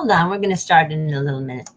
hold on. We're going to start in a little minute.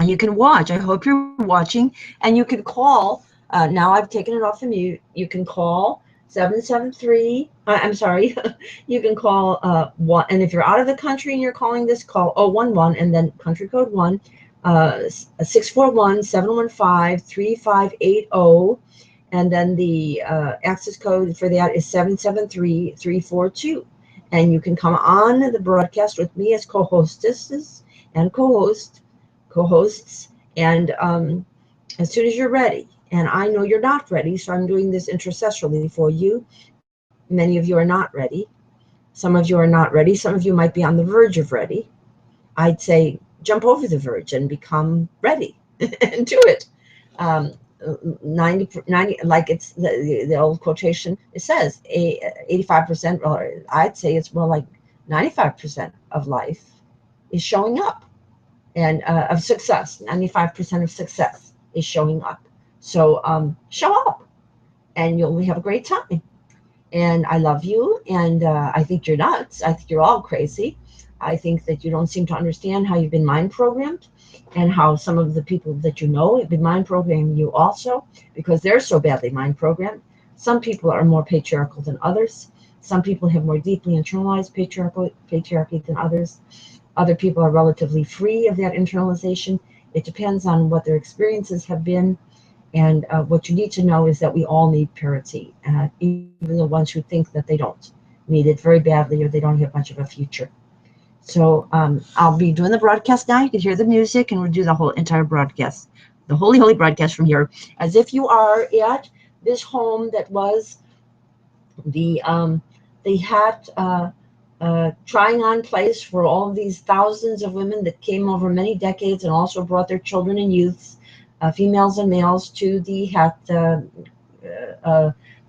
And you can watch. I hope you're watching. And you can call. Now I've taken it off the mute. You can call 773. I'm sorry. You can call 1. And if you're out of the country and you're calling this, call 011 and then country code 1, 641-715-3580. And then the access code for that is 773-342. And you can come on the broadcast with me as co-hostesses and co-hosts. And as soon as you're ready, and I know you're not ready, so I'm doing this intercessorily for you. Many of you are not ready. Some of you are not ready. Some of you might be on the verge of ready. I'd say jump over the verge and become ready and do it. 90, like it's the old quotation, it says 85%, or I'd say it's more like 95% of life is showing up, and of success. 95% of success is showing up. So show up and you'll have a great time. And I love you, and I think you're nuts. I think you're all crazy. I think that you don't seem to understand how you've been mind programmed, and how some of the people that you know have been mind programming you also, because they're so badly mind programmed. Some people are more patriarchal than others. Some people have more deeply internalized patriarchy than others. Other people are relatively free of that internalization. It depends on what their experiences have been. And what you need to know is that we all need parity, even the ones who think that they don't need it very badly or they don't have much of a future. So I'll be doing the broadcast now. You can hear the music, and we'll do the whole entire broadcast, the holy broadcast from here, as if you are at this home that was the hat trying on place for all of these thousands of women that came over many decades and also brought their children and youths, females and males, to the hat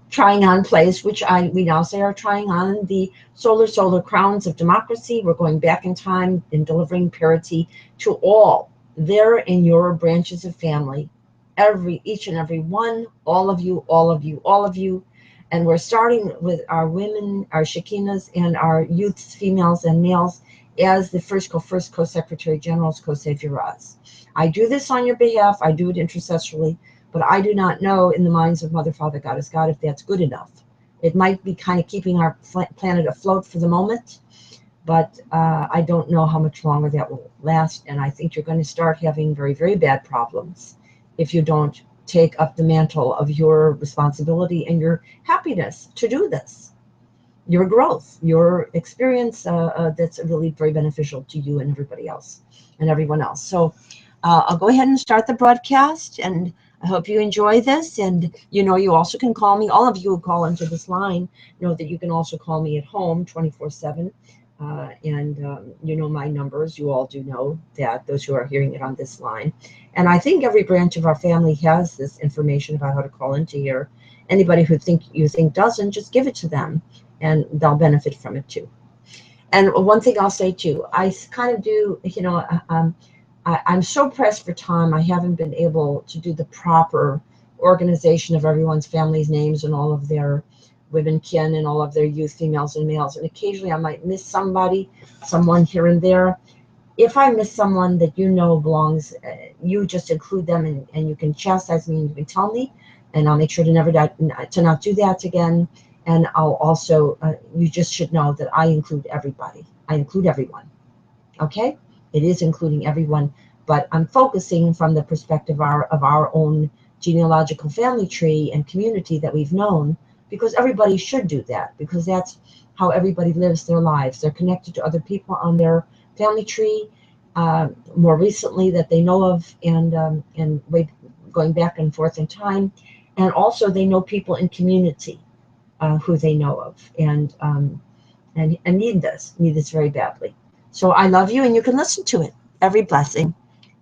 trying on place, which we now say are trying on the solar crowns of democracy. We're going back in time and delivering parity to all there in your branches of family, each and every one, all of you. And we're starting with our women, our Shekinahs, and our youths, females and males, as the first co-secretary generals, co-saviors. I do this on your behalf. I do it intercessorily, but I do not know in the minds of Mother, Father, Goddess, God, if that's good enough. It might be kind of keeping our planet afloat for the moment, but I don't know how much longer that will last. And I think you're going to start having very, very bad problems if you don't take up the mantle of your responsibility and your happiness to do this. Your growth, your experience, that's really very beneficial to you and everybody else and everyone else. So I'll go ahead and start the broadcast, and I hope you enjoy this. And you also can call me. All of you who call into this line know that you can also call me at home 24/7. And you know my numbers. You all do know that, those who are hearing it on this line. And I think every branch of our family has this information about how to call into here. Anybody who you think doesn't, just give it to them, and they'll benefit from it too. And one thing I'll say too, I kind of do, I'm so pressed for time. I haven't been able to do the proper organization of everyone's family's names and all of their women kin and all of their youth, females and males. And occasionally I might miss someone here and there. If I miss someone that belongs, you just include them, and you can chastise me and you can tell me, and I'll make sure to not do that again. And I'll also, you just should know that I include everybody. I include everyone. Okay? It is including everyone, but I'm focusing from the perspective of our own genealogical family tree and community that we've known, because everybody should do that, because that's how everybody lives their lives. They're connected to other people on their family tree, more recently that they know of, and going back and forth in time, and also they know people in community who they know of, and need this very badly. So I love you, and you can listen to it. Every blessing.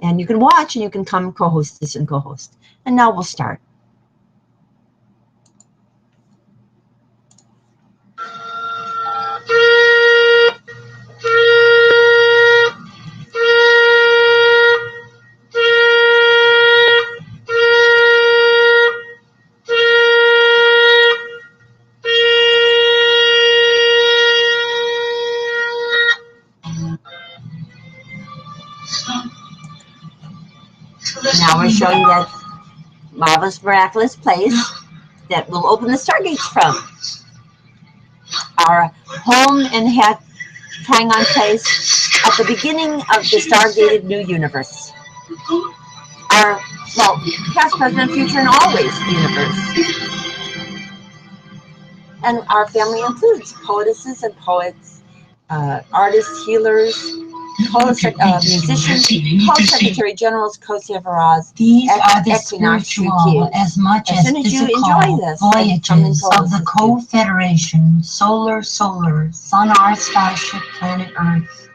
And you can watch, and you can come co-host this and co-host. And now we'll start. show you that marvelous, miraculous place that will open the stargates from. Our home and hat trying on place at the beginning of the stargated new universe. Our, well, past, present, future, and always universe. And our family includes poetesses and poets, artists, healers, musicians, co-secretary generals, co-severas. These are the spiritual as much as physical voyages of the co-federation, solar, sun, our starship, planet Earth,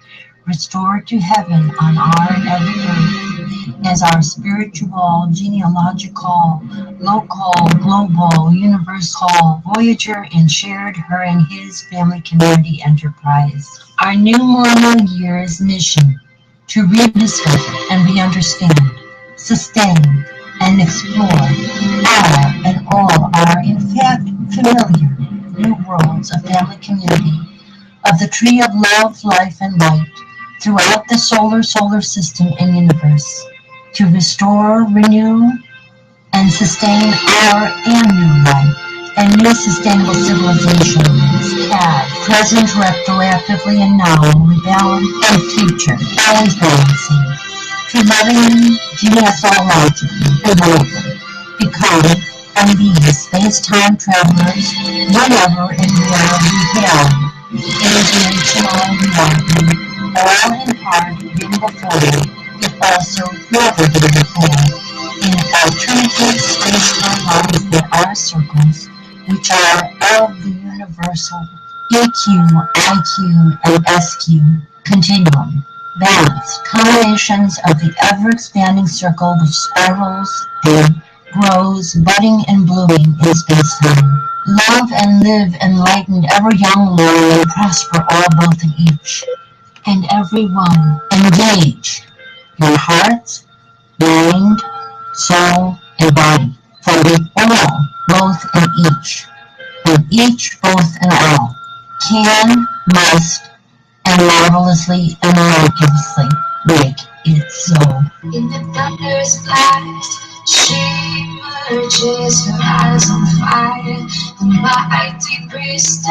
restored to heaven on our and every earth as our spiritual, genealogical, local, global, universal, voyager, and shared her and his family community enterprise. Our new millennial year's mission to rediscover and re-understand, sustain, and explore all are in fact familiar new worlds of family community, of the tree of love, life, and light throughout the solar system and universe, to restore, renew, and sustain our and new life and new sustainable civilizations, past, present, retroactively, and now, rebalance, and future, always balancing, to loving, genealogically, and globally, become and be space-time travelers, whatever in reality, interdimensional reality, all in part been before, yet also never been before, in alternative space-time lines that are circles, which are of the universal EQ, IQ, and SQ continuum, balanced combinations of the ever-expanding circle which spirals and grows, budding and blooming in space-time. Love and live enlightened, ever young, long, and prosper all both in each and every one. Engage your hearts, mind, soul, and body, for we all, both and each, both and all, can, must, and marvelously and miraculously make it so. In the thunderous blast, she emerges, her eyes on fire, the mighty priestess.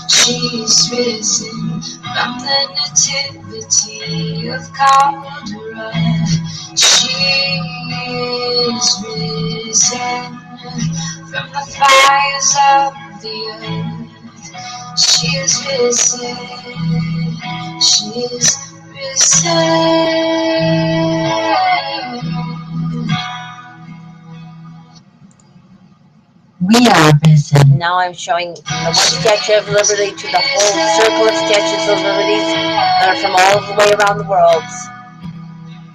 She's risen from the nativity of Calvary. She is risen from the fires of the earth. She is risen. She is risen. We are risen. Now I'm showing the one Statue of Liberty to the whole circle of statues of liberties that are from all the way around the world.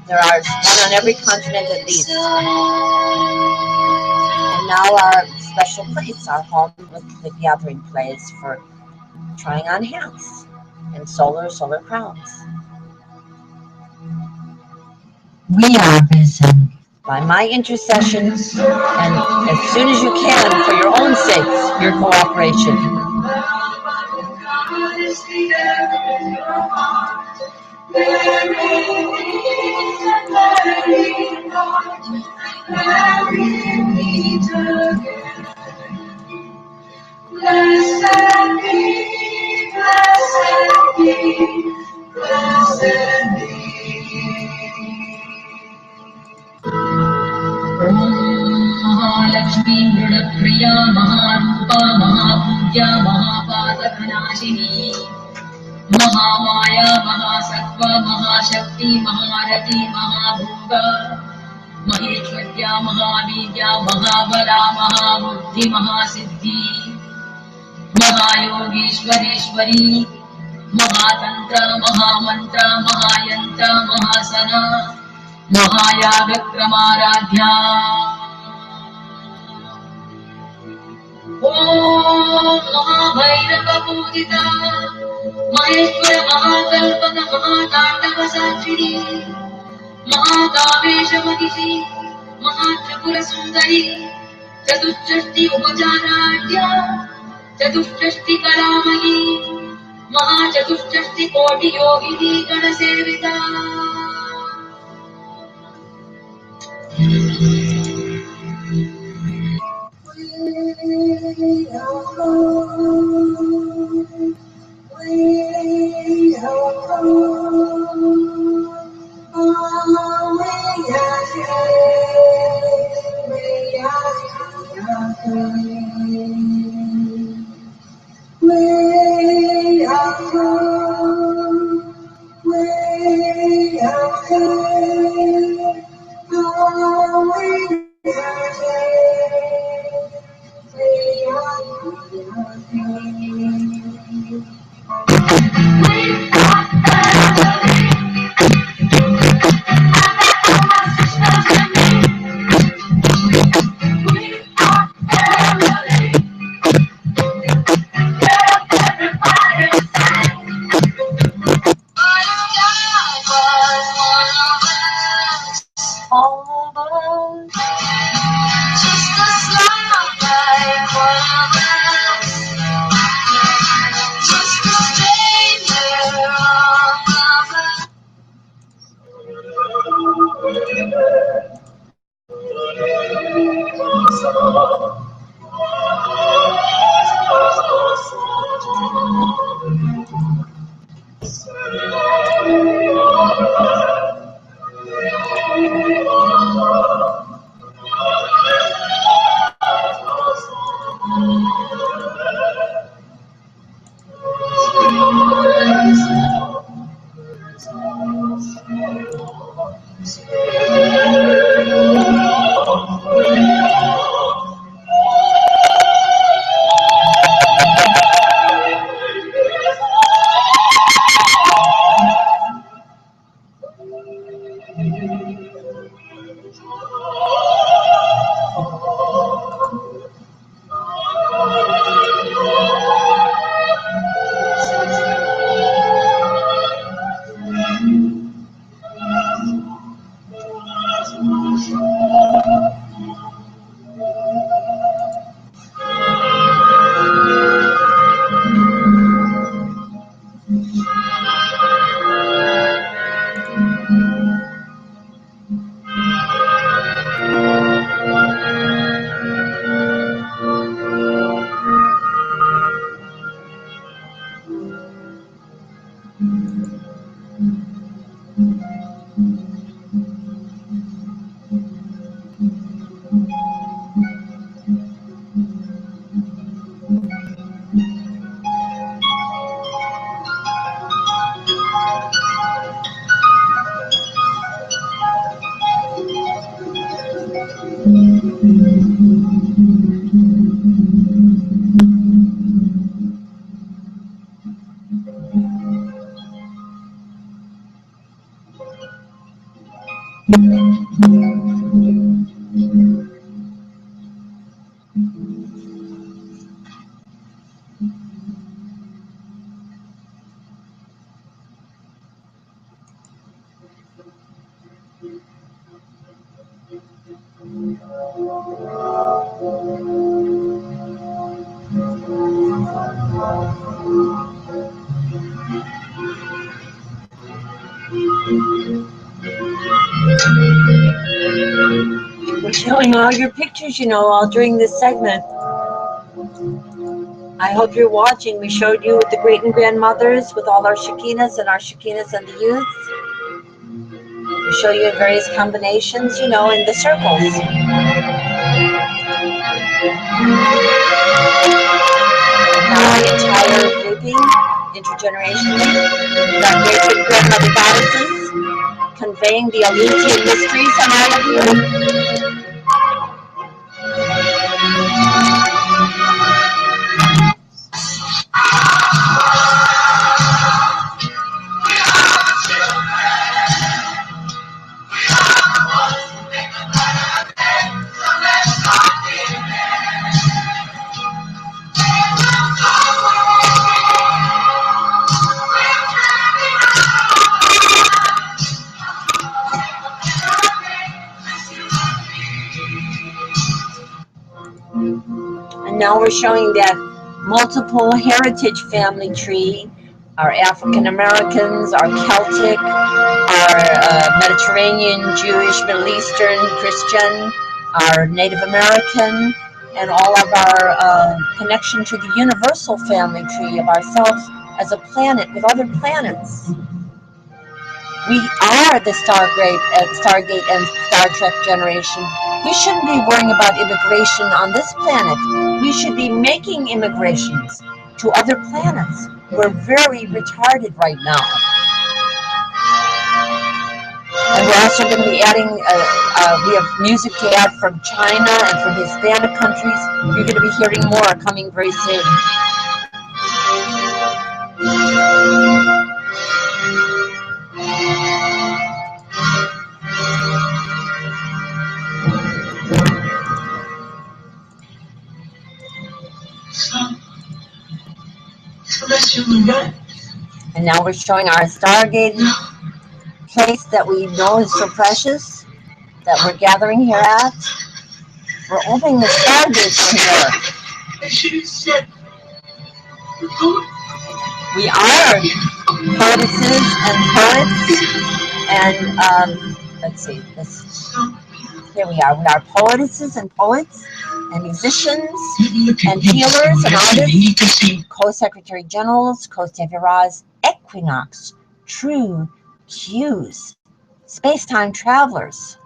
There are one on every continent at least. And now our special place, our home with the gathering place for trying on hats and solar crowns. We are risen. By my intercession, and as soon as you can, for your own sakes, your cooperation. Mahalakshmi मृडप्रिया महारूपा महापूज्या महापातकनाशिनी Mahamaya महासत्व महाशक्ति महारथी महाभोगा महेश्वर्या महावीर्या महाबला महाबुद्धि महासिद्धि महायोगीश्वरेश्वरी महातंत्र महामंत्र महायंत्र महासना महायागक्रमाराध्या ओम महाभैरवपूजिता Maheshwar महाकल्पक महातांडव साक्षिणी महाकामेशमहिषी Mahatripurasundari चतुष्षष्टि उपचाराढ्या चतुष्षष्टि कलामयी महाचतुष्षष्टिकोटियोगिनी गणसेविता We're showing all your pictures, all during this segment. I hope you're watching. We showed you with the great and grandmothers, with all our Shekinahs and the youths. We show you various combinations, in the circles. Now the entire grouping, intergenerationally, with our great and grandmother goddesses, conveying the Aleutian mysteries on all of you. And now we're showing that multiple heritage family tree our African Americans, our Celtic, our Mediterranean, Jewish, Middle Eastern, Christian, our Native American, and all of our connection to the universal family tree of ourselves as a planet with other planets. We are the Stargate and Star Trek generation. We shouldn't be worrying about immigration on this planet. We should be making immigrations to other planets. We're very retarded right now. And we're also going to be adding, we have music to add from China and from Hispanic countries. You're going to be hearing more coming very soon. And now we're showing our Stargate place that we know is so precious, that we're gathering here at. We're opening the Stargate from here. We are poetesses and poets, and let's see, here we are. We are poetesses and poets, and musicians, and healers and artists, co-secretary generals, co-Teviraz, equinox, true cues, space-time travelers.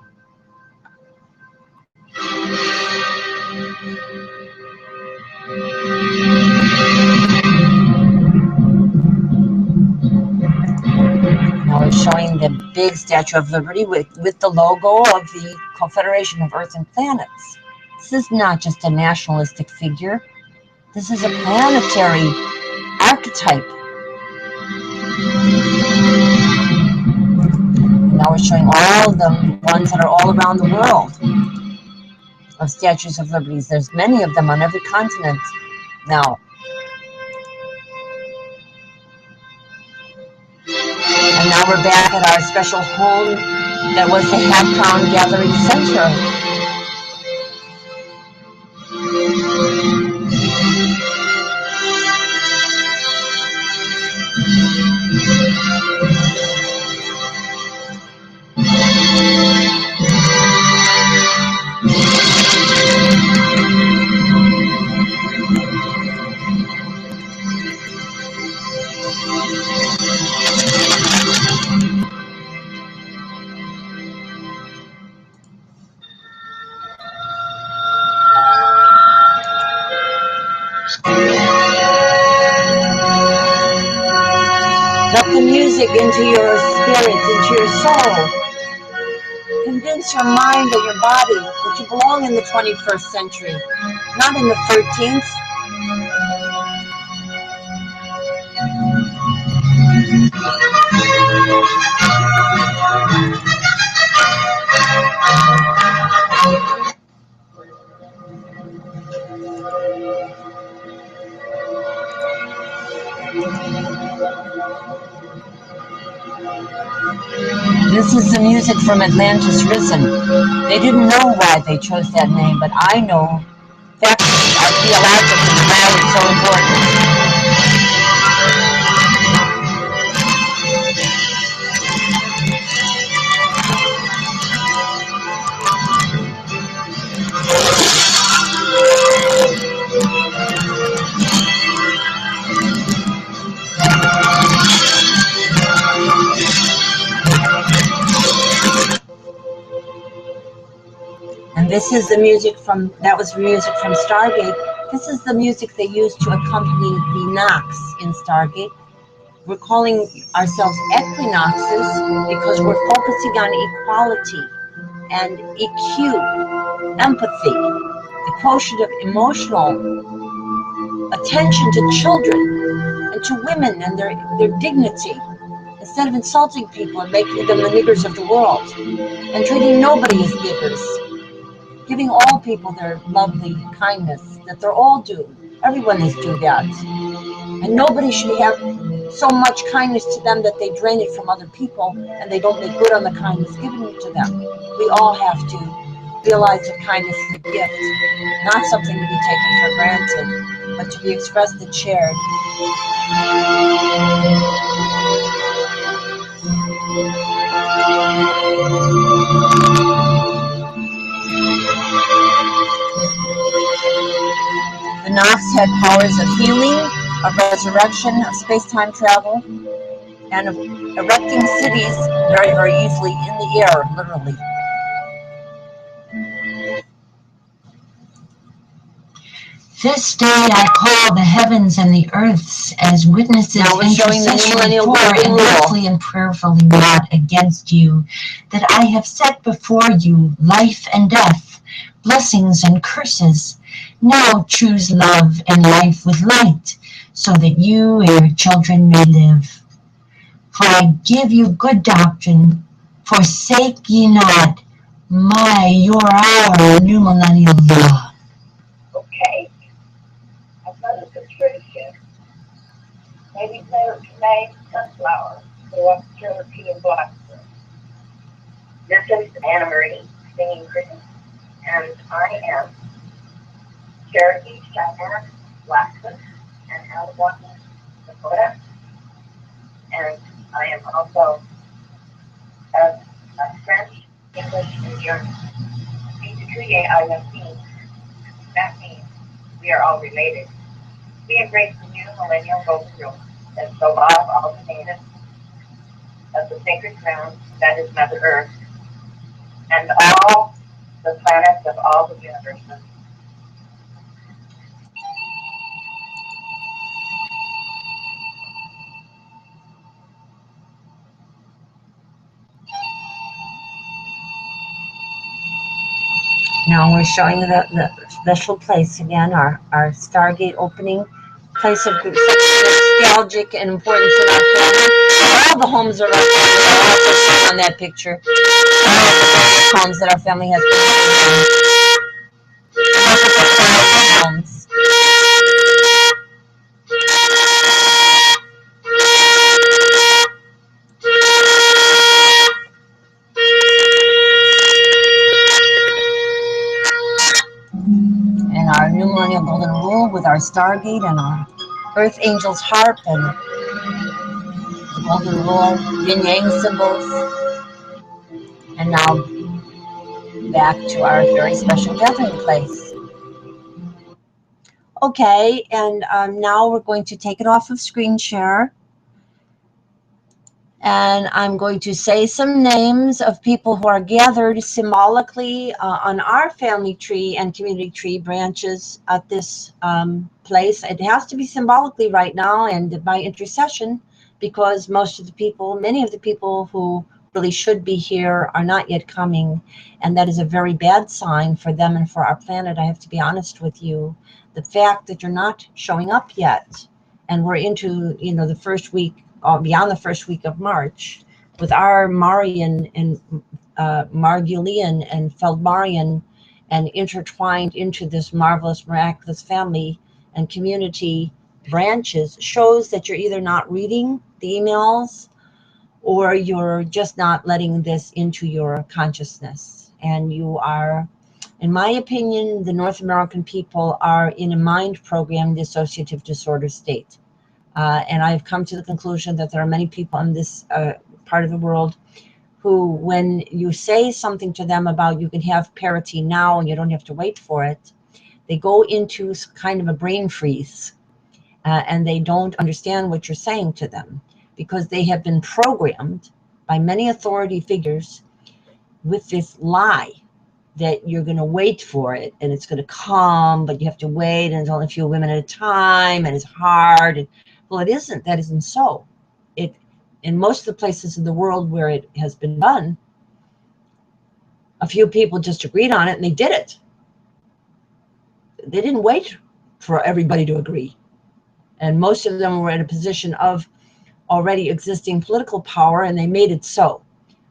Now we're showing the big Statue of Liberty with the logo of the Confederation of Earth and Planets. This is not just a nationalistic figure. This is a planetary archetype. Now we're showing all the ones that are all around the world of Statues of Liberty. There's many of them on every continent now. And now we're back at our special home that was the Half Crown Gathering Center. Let the music into your spirit, into your soul. Convince your mind and your body that you belong in the 21st century, not in the 13th. This is the music from Atlantis Risen. They didn't know why they chose that name, but I know factors are theological and why it's so important. And this is the music from, that was music from Stargate. This is the music they used to accompany the Nox in Stargate. We're calling ourselves equinoxes because we're focusing on equality and EQ, empathy, the quotient of emotional attention to children and to women and their dignity, instead of insulting people and making them the niggers of the world and treating nobody as niggers. Giving all people their lovely kindness that they're all due. Everyone is due that. And nobody should have so much kindness to them that they drain it from other people and they don't make good on the kindness given to them. We all have to realize that kindness is a gift, not something to be taken for granted. but to be expressed and shared. The Nox had powers of healing, of resurrection, of space-time travel, and of erecting cities very, very easily in the air, literally. This day I call the heavens and the earths as witnesses intercessory for and deeply and prayerfully not against you, that I have set before you life and death, blessings and curses. Now choose love and life with light, so that you and your children may live. For I give you good doctrine, forsake ye not our new millennial law. Okay. Another subscription. Maybe better to make sunflower for up Cherokee and Blackstone. This is Anna Marie singing Christmas, and I am Cherokee, Cheyenne, Blackstone, and Alabama, Dakota. And I am also a French, English, and German. That means we are all related. We embrace the new millennial golden rule that so love all the natives of the sacred ground that is Mother Earth and all the planets of all the universes. Now we're showing the special place again, our Stargate opening, place of such nostalgic and importance in our family. All the homes are also shown on that picture. All the various homes that our family has been in. Homes. And our new millennial golden rule with our Stargate and our Earth Angel's harp and the golden rule, yin yang symbols. And now back to our very special gathering place. Okay, and now we're going to take it off of screen share. And I'm going to say some names of people who are gathered symbolically on our family tree and community tree branches at this place. It has to be symbolically right now and by intercession, because most of the people, many of the people who really should be here are not yet coming. And that is a very bad sign for them and for our planet. I have to be honest with you. The fact that you're not showing up yet, and we're into, the first week, beyond the first week of March, with our Marian and Margulian and Feldmarian and intertwined into this marvelous, miraculous family and community branches, shows that you're either not reading the emails or you're just not letting this into your consciousness. And you are, in my opinion, the North American people are in a mind-programmed dissociative disorder state. And I've come to the conclusion that there are many people in this part of the world who, when you say something to them about you can have parity now and you don't have to wait for it, they go into kind of a brain freeze and they don't understand what you're saying to them, because they have been programmed by many authority figures with this lie that you're going to wait for it and it's going to come, but you have to wait and it's only a few women at a time and it's hard. And, well, it isn't. That isn't so. In most of the places in the world where it has been done, a few people just agreed on it and they did it. They didn't wait for everybody to agree. And most of them were in a position of already existing political power and they made it so.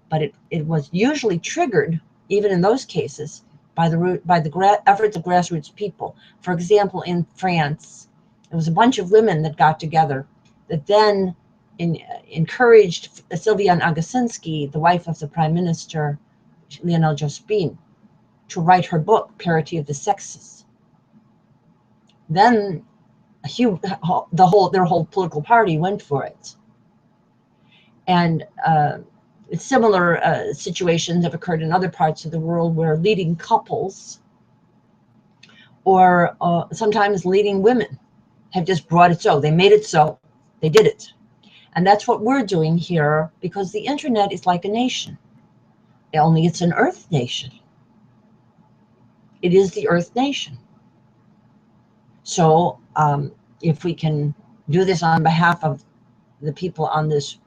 But it was usually triggered, even in those cases, by the efforts of grassroots people. For example, in France, it was a bunch of women that got together that then encouraged Sylviane Agacinski, the wife of the Prime Minister, Lionel Jospin, to write her book, Parity of the Sexes. Then their whole political party went for it. And similar situations have occurred in other parts of the world where leading couples or sometimes leading women have just brought it so. They made it so. They did it. And that's what we're doing here, because the internet is like a nation. Only it's an earth nation. It is the earth nation. So if we can do this on behalf of the people on this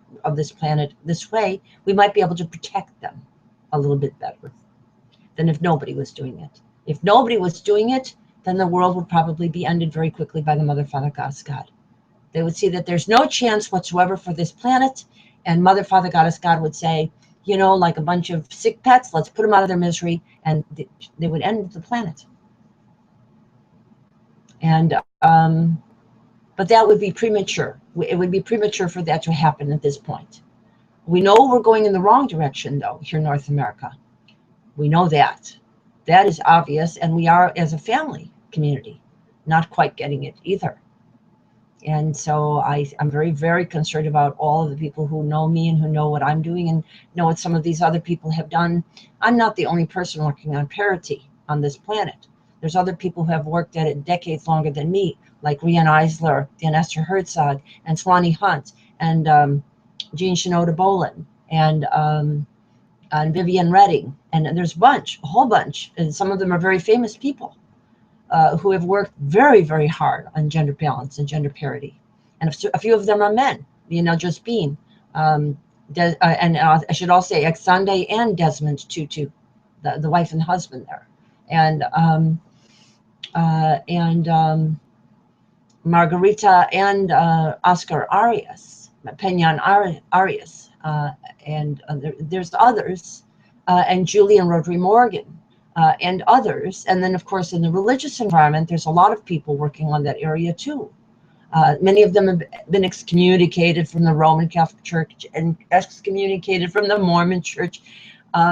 planet this way, we might be able to protect them a little bit better than if nobody was doing it. If nobody was doing it, then the world would probably be ended very quickly by the Mother, Father, Goddess, God. They would see that there's no chance whatsoever for this planet, and Mother, Father, Goddess, God would say, you know, like a bunch of sick pets, let's put them out of their misery, and they would end the planet. And but that would be premature. It would be premature for that to happen at this point. We know we're going in the wrong direction, though, here in North America. We know that. That is obvious, and we are, as a family community, not quite getting it either. And so I'm very, very concerned about all of the people who know me and who know what I'm doing and know what some of these other people have done. I'm not the only person working on parity on this planet. There's other people who have worked at it decades longer than me, like Rian Eisler and Esther Herzog and Swanee Hunt and Jean Shinoda Bolin and Vivian Redding. And there's a whole bunch, and some of them are very famous people who have worked very, very hard on gender balance and gender parity. And a few of them are men, you know, just being. And I should also say Exande and Desmond Tutu, the wife and husband there. And Margarita and Oscar Arias, Peñan Arias, and there's others, and Julian Rodri Morgan, and others. And then, of course, in the religious environment, there's a lot of people working on that area too. Many of them have been excommunicated from the Roman Catholic Church and excommunicated from the Mormon Church.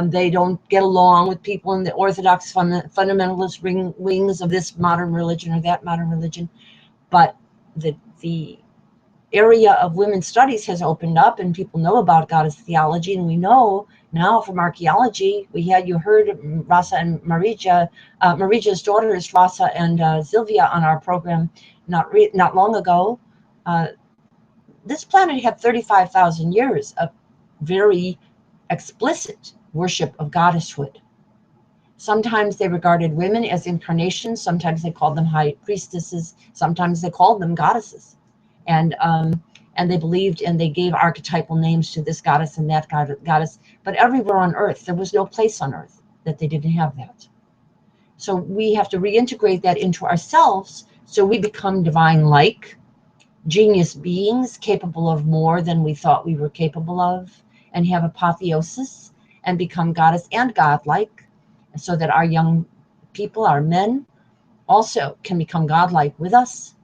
They don't get along with people in the Orthodox fundamentalist wings of this modern religion or that modern religion. But the area of women's studies has opened up, and people know about goddess theology. And we know now from archaeology, you heard Rasa and Marija, Marija's daughters, Rasa and Sylvia, on our program not long ago. This planet had 35,000 years of very explicit worship of goddesshood. Sometimes they regarded women as incarnations. Sometimes they called them high priestesses. Sometimes they called them goddesses. And they believed, and they gave archetypal names to this goddess and that goddess. But everywhere on earth, there was no place on earth that they didn't have that. So we have to reintegrate that into ourselves so we become divine-like, genius beings capable of more than we thought we were capable of, and have apotheosis and become goddess and godlike, so that our young people, our men, also can become godlike with us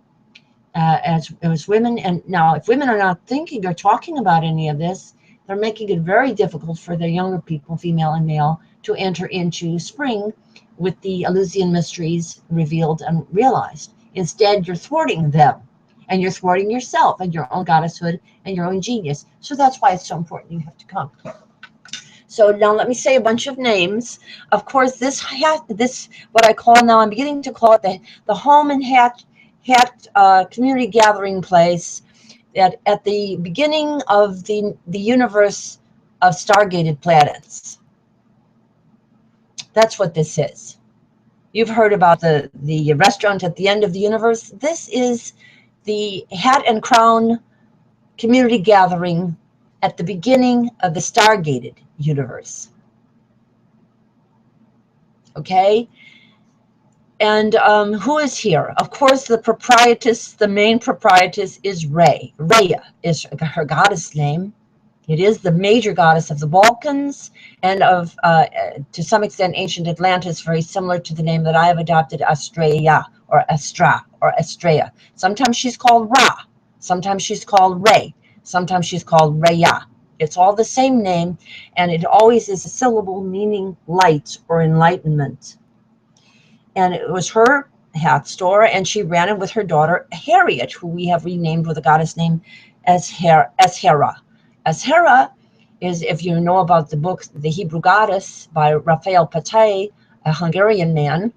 as women. And now, if women are not thinking or talking about any of this, they're making it very difficult for their younger people, female and male, to enter into spring with the Eleusinian mysteries revealed and realized. Instead, you're thwarting them, and you're thwarting yourself and your own goddesshood and your own genius. So that's why it's so important you have to come. So now let me say a bunch of names. Of course, this what I call now, I'm beginning to call it the home and hat community gathering place at the beginning of the universe of stargated planets. That's what this is. You've heard about the restaurant at the end of the universe. This is the hat and crown community gathering at the beginning of the stargated universe. Okay? And who is here? Of course, the main proprietress is Rhea is her goddess name. It is the major goddess of the Balkans and of, to some extent, ancient Atlantis, very similar to the name that I have adopted, Astrea or Astra or Astrea. Sometimes she's called Ra. Sometimes she's called Re. Sometimes she's called Rhea. It's all the same name, and it always is a syllable meaning light or enlightenment. And it was her hat store, and she ran it with her daughter Harriet, who we have renamed with a goddess name as Hera. As Hera is, if you know about the book The Hebrew Goddess by Raphael Patai, a Hungarian man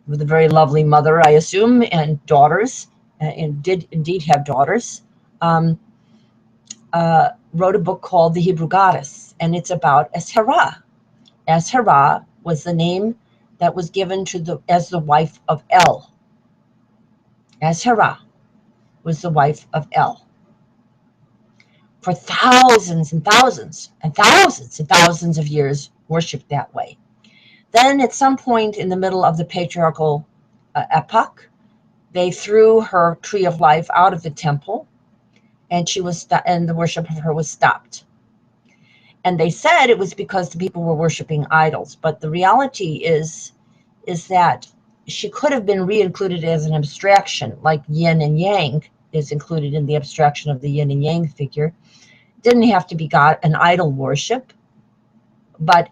with a very lovely mother, I assume, and daughters, and did indeed have daughters, wrote a book called The Hebrew Goddess, and it's about Ashera. Ashera was the name that was given to as the wife of El. Ashera was the wife of El. For thousands and thousands and thousands and thousands of years, worshipped that way. Then at some point in the middle of the patriarchal epoch, they threw her tree of life out of the temple, and and the worship of her was stopped. And they said it was because the people were worshiping idols, but the reality is that she could have been re-included as an abstraction, like yin and yang is included in the abstraction of the yin and yang figure. Didn't have to be an idol worship, but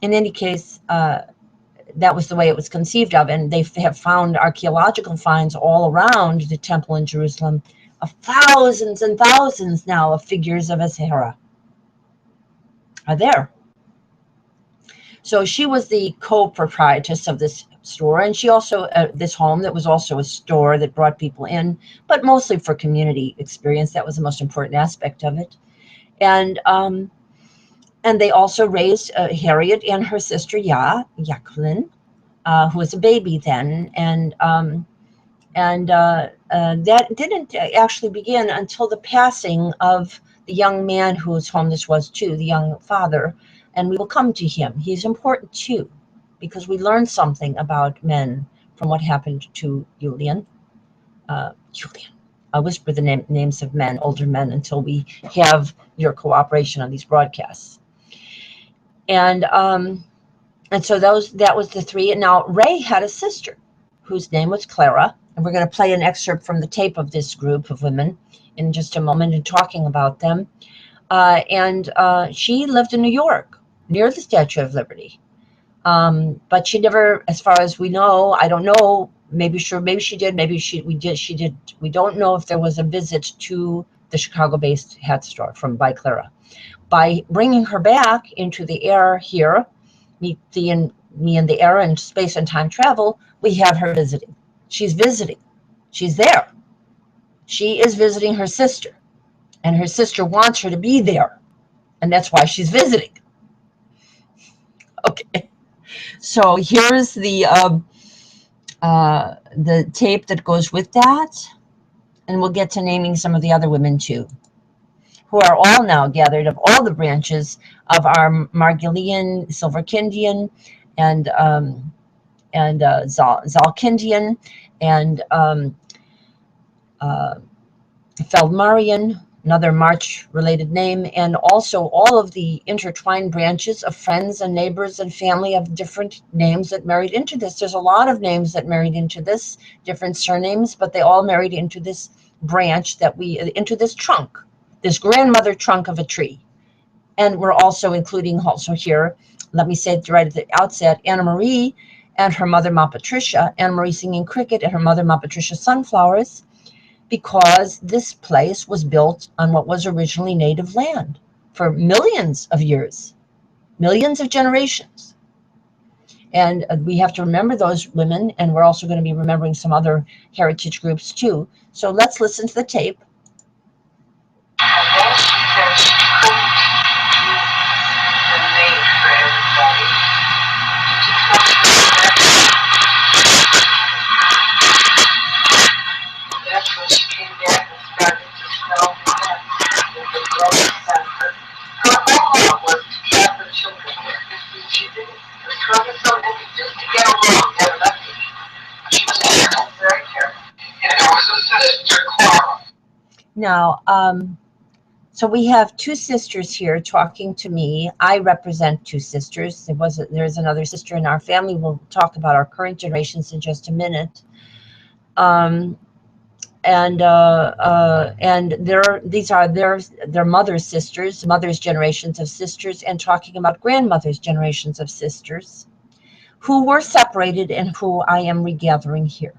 in any case, that was the way it was conceived of, and they have found archaeological finds all around the temple in Jerusalem of thousands and thousands now of figures of Ashera are there. So she was the co-proprietress of this store, and she also, this home that was also a store that brought people in, but mostly for community experience. That was the most important aspect of it. And they also raised Harriet and her sister Jacqueline, who was a baby then, and that didn't actually begin until the passing of the young man whose home this was too, the young father, and we will come to him. He's important too, because we learned something about men from what happened to Julian. I'll whisper the names of men, older men, until we have your cooperation on these broadcasts. And so that was the three. And now Ray had a sister whose name was Clara, and we're going to play an excerpt from the tape of this group of women in just a moment and talking about them. She lived in New York, near the Statue of Liberty. But she never, as far as we know, I don't know, maybe she did, she did. We don't know if there was a visit to the Chicago-based hat store by Clara. By bringing her back into the air here, me in the air and space and time travel, we have her visiting. She's visiting. She's there. She is visiting her sister, and her sister wants her to be there, and that's why she's visiting. Okay, so here's the tape that goes with that, and we'll get to naming some of the other women too, who are all now gathered of all the branches of our Margilian, Silverkindian, and Zalkindian, and Feldmarian, another March-related name, and also all of the intertwined branches of friends and neighbors and family of different names that married into this. There's a lot of names that married into this, different surnames, but they all married into this branch into this trunk, this grandmother trunk of a tree. And we're also including here, let me say it right at the outset, Anna Marie and her mother, Ma Patricia, Anna Marie singing cricket and her mother, Ma Patricia, sunflowers, because this place was built on what was originally native land for millions of years, millions of generations. And we have to remember those women, and we're also going to be remembering some other heritage groups too. So let's listen to the tape. Now, so we have two sisters here talking to me. I represent two sisters. There's another sister in our family. We'll talk about our current generations in just a minute. These are their mother's sisters, mother's generations of sisters, and talking about grandmother's generations of sisters, who were separated and who I am regathering here.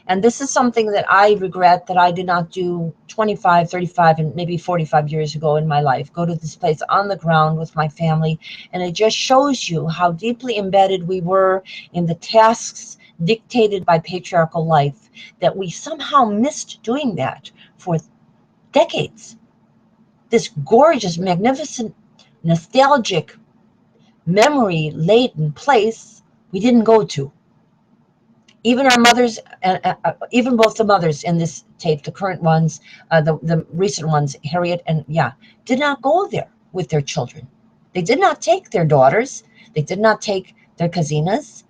And this is something that I regret that I did not do 25, 35, and maybe 45 years ago in my life. Go to this place on the ground with my family. And it just shows you how deeply embedded we were in the tasks dictated by patriarchal life, that we somehow missed doing that for decades. This gorgeous, magnificent, nostalgic, memory-laden place we didn't go to. Even our mothers, even both the mothers in this tape, the current ones, the recent ones, Harriet and did not go there with their children. They did not take their daughters. They did not take their casinas.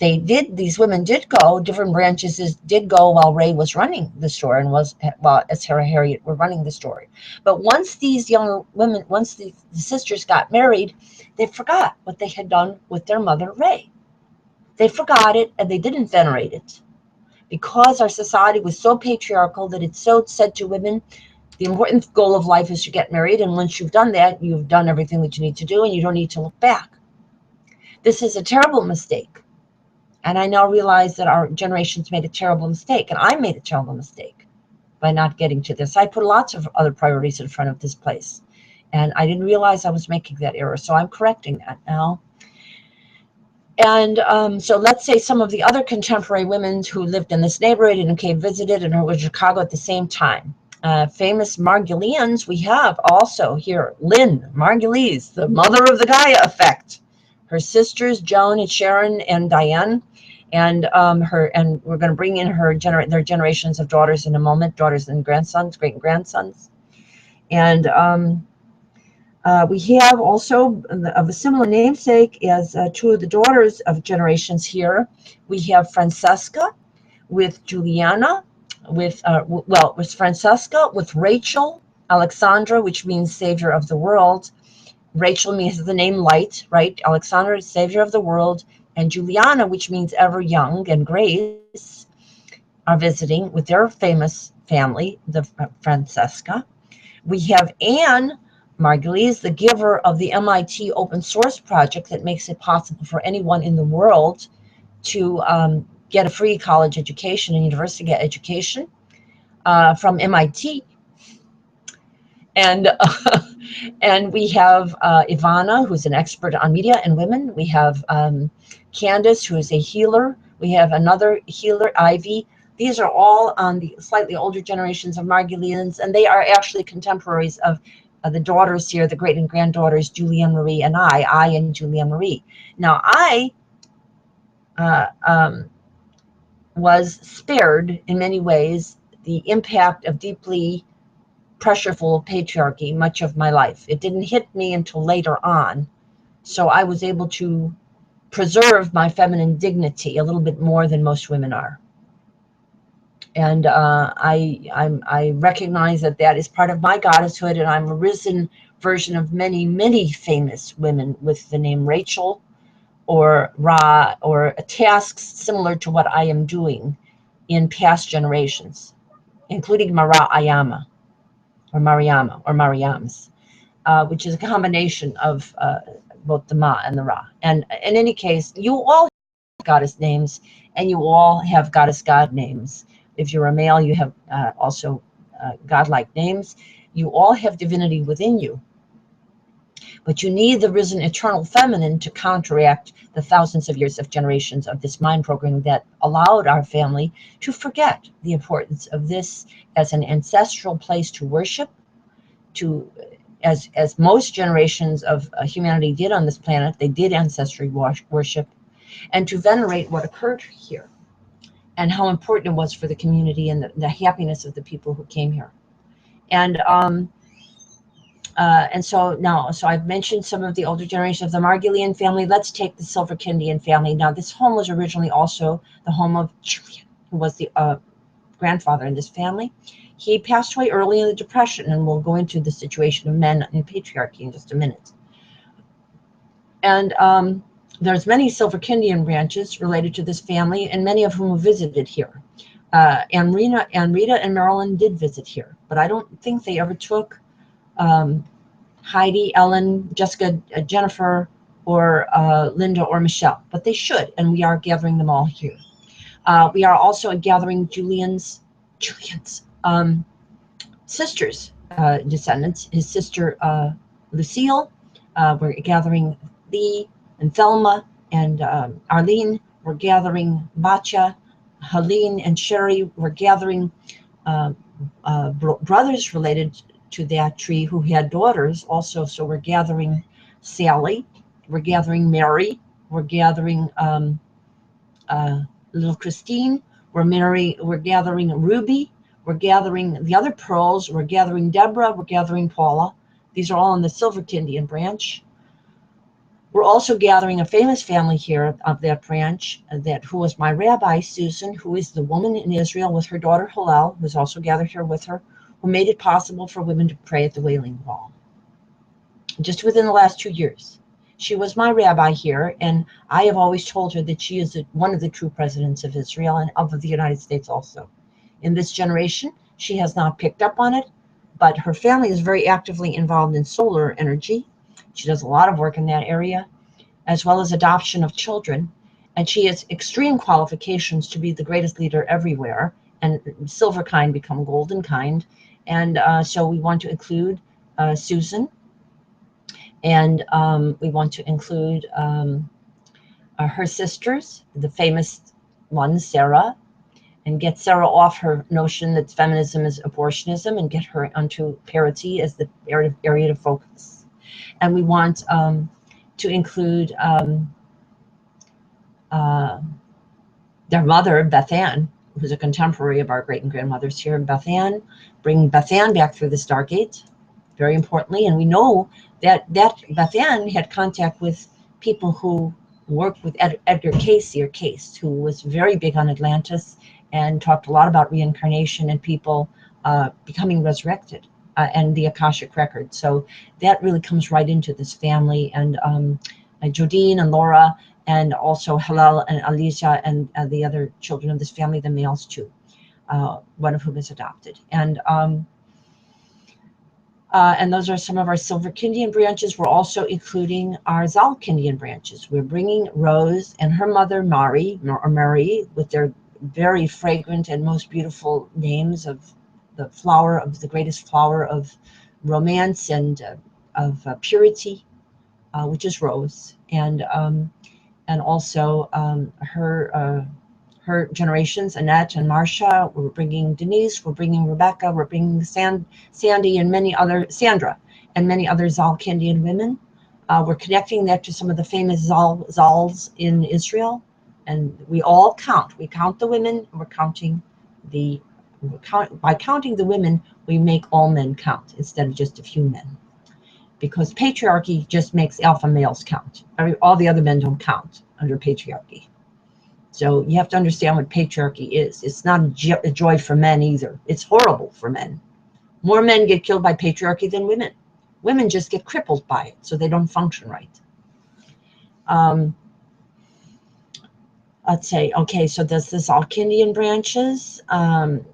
These women did go, different branches did go while Ray was running the store and as Sarah Harriet were running the store. But once these young women, once the sisters got married, they forgot what they had done with their mother, Ray. They forgot it and they didn't venerate it, because our society was so patriarchal that it so said to women, the important goal of life is to get married, and once you've done that, you've done everything that you need to do and you don't need to look back. This is a terrible mistake. And I now realize that our generations made a terrible mistake, and I made a terrible mistake by not getting to this. I put lots of other priorities in front of this place, and I didn't realize I was making that error, so I'm correcting that now. And so let's say some of the other contemporary women who lived in this neighborhood and came visited and who were in Chicago at the same time. Famous Margulians we have also here. Lynn Margulies, the mother of the Gaia effect. Her sisters, Joan and Sharon and Diane. And we're going to bring in their generations of daughters in a moment, daughters and grandsons, great-grandsons. And we have also of a similar namesake as two of the daughters of generations here. We have Francesca with Juliana, with Francesca with Rachel, Alexandra, which means Savior of the world. Rachel means the name light, right? Alexandra is Savior of the world. And Juliana, which means ever young, and Grace are visiting with their famous family, the Francesca. We have Anne Margulies, the giver of the MIT open source project that makes it possible for anyone in the world to get a free college education and university education from MIT. And we have Ivana, who's an expert on media and women. We have Candace, who is a healer. We have another healer, Ivy. These are all on the slightly older generations of Margulians, and they are actually contemporaries of the daughters here, the great and granddaughters, Julianne Marie and I and Julianne Marie. Now, I was spared in many ways the impact of deeply pressureful patriarchy much of my life. It didn't hit me until later on, so I was able to preserve my feminine dignity a little bit more than most women are. And I recognize that that is part of my goddesshood, and I'm a risen version of many, many famous women with the name Rachel or Ra, or tasks similar to what I am doing in past generations, including Mara Ayama, or Mariama, or Mariams, which is a combination of both the Ma and the Ra. And in any case, you all have goddess names, and you all have goddess God names. If you're a male, you have also godlike names. You all have divinity within you. But you need the risen eternal feminine to counteract the thousands of years of generations of this mind programming that allowed our family to forget the importance of this as an ancestral place to worship, as most generations of humanity did on this planet. They did ancestry worship, and to venerate what occurred here, and how important it was for the community and the happiness of the people who came here. And so now, I've mentioned some of the older generations of the Margulian family. Let's take the Silverkindian family. Now, this home was originally also the home of Julian, who was the grandfather in this family. He passed away early in the Depression, and we'll go into the situation of men in patriarchy in just a minute. And there's many Silverkindian branches related to this family, and many of whom visited here. And Rita and Marilyn did visit here, but I don't think they ever took Heidi, Ellen, Jessica, Jennifer, or Linda or Michelle, but they should, and we are gathering them all here. We are also gathering Julian's sister's descendants, his sister Lucille. We're gathering Lee and Thelma and Arlene. We're gathering Batya, Helene, and Sherry. We're gathering brothers related to that tree who had daughters also. So we're gathering Sally. We're gathering Mary. We're gathering little Christine. We're gathering Ruby. We're gathering the other pearls. We're gathering Deborah. We're gathering Paula. These are all in the Silver Kindian branch. We're also gathering a famous family here of that branch, who was my rabbi, Susan, who is the woman in Israel with her daughter Hillel, who's also gathered here with her, who made it possible for women to pray at the Wailing Wall. Just within the last 2 years. She was my rabbi here, and I have always told her that she is one of the true presidents of Israel and of the United States also. In this generation, she has not picked up on it, but her family is very actively involved in solar energy. She does a lot of work in that area, as well as adoption of children, and she has extreme qualifications to be the greatest leader everywhere, and silver kind become golden kind. And so we want to include Susan, and we want to include her sisters, the famous one, Sarah, and get Sarah off her notion that feminism is abortionism and get her onto parity as the area to focus. And we want to include their mother, Beth Ann, who's a contemporary of our great and grandmothers here in Beth Ann, bring Beth Ann back through the Stargate, very importantly. And we know that Beth Ann had contact with people who worked with Edgar Cayce, who was very big on Atlantis and talked a lot about reincarnation and people becoming resurrected and the Akashic record. So that really comes right into this family. And Jodine and Laura, and also Hillel and Alicia and the other children of this family, the males too, one of whom is adopted. And those are some of our Silver Kindian branches. We're also including our Zal Kindian branches. We're bringing Rose and her mother, Mary, with their very fragrant and most beautiful names of the flower of the greatest flower of romance and of purity, which is Rose, and also her generations, Annette and Marcia. We're bringing Denise, we're bringing Rebecca, we're bringing Sandy and many other, Sandra, and many other Zal Kindian women. We're connecting that to some of the famous Zals in Israel, and we all count. We count the women, we're counting by counting the women, we make all men count instead of just a few men. Because patriarchy just makes alpha males count. All the other men don't count under patriarchy. So you have to understand what patriarchy is. It's not a joy for men either. It's horrible for men. More men get killed by patriarchy than women. Women just get crippled by it, so they don't function right. Let's say, okay, so there's this all Kindian branches, and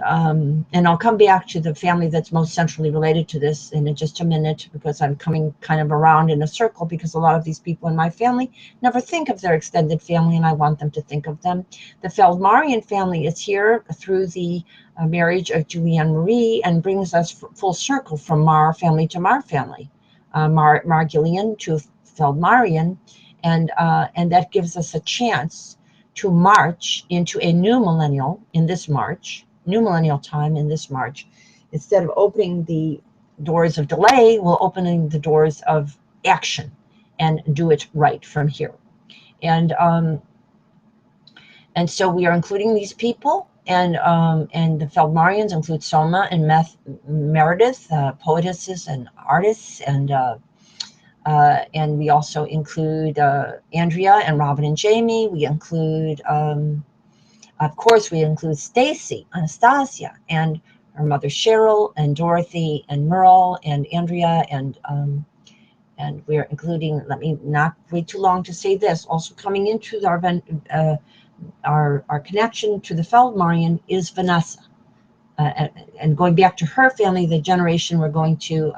I'll come back to the family that's most centrally related to this in just a minute, because I'm coming kind of around in a circle, because a lot of these people in my family never think of their extended family, and I want them to think of them. The Feldmarian family is here through the marriage of Julianne Marie, and brings us full circle from Mar family to Mar family, Margillian to Feldmarian. And that gives us a chance to march into a new millennial in this March, new millennial time in this March. Instead of opening the doors of delay, we're opening the doors of action and do it right from here. And so we are including these people, and the Feldmarians include Soma and Meredith, poetesses and artists, and we also include Andrea and Robin and Jamie. We include, of course, we include Stacy, Anastasia, and her mother Cheryl, and Dorothy, and Merle, and Andrea, and we're including, let me not wait too long to say this, also coming into our connection to the Feldmarian is Vanessa. And going back to her family, the generation we're going to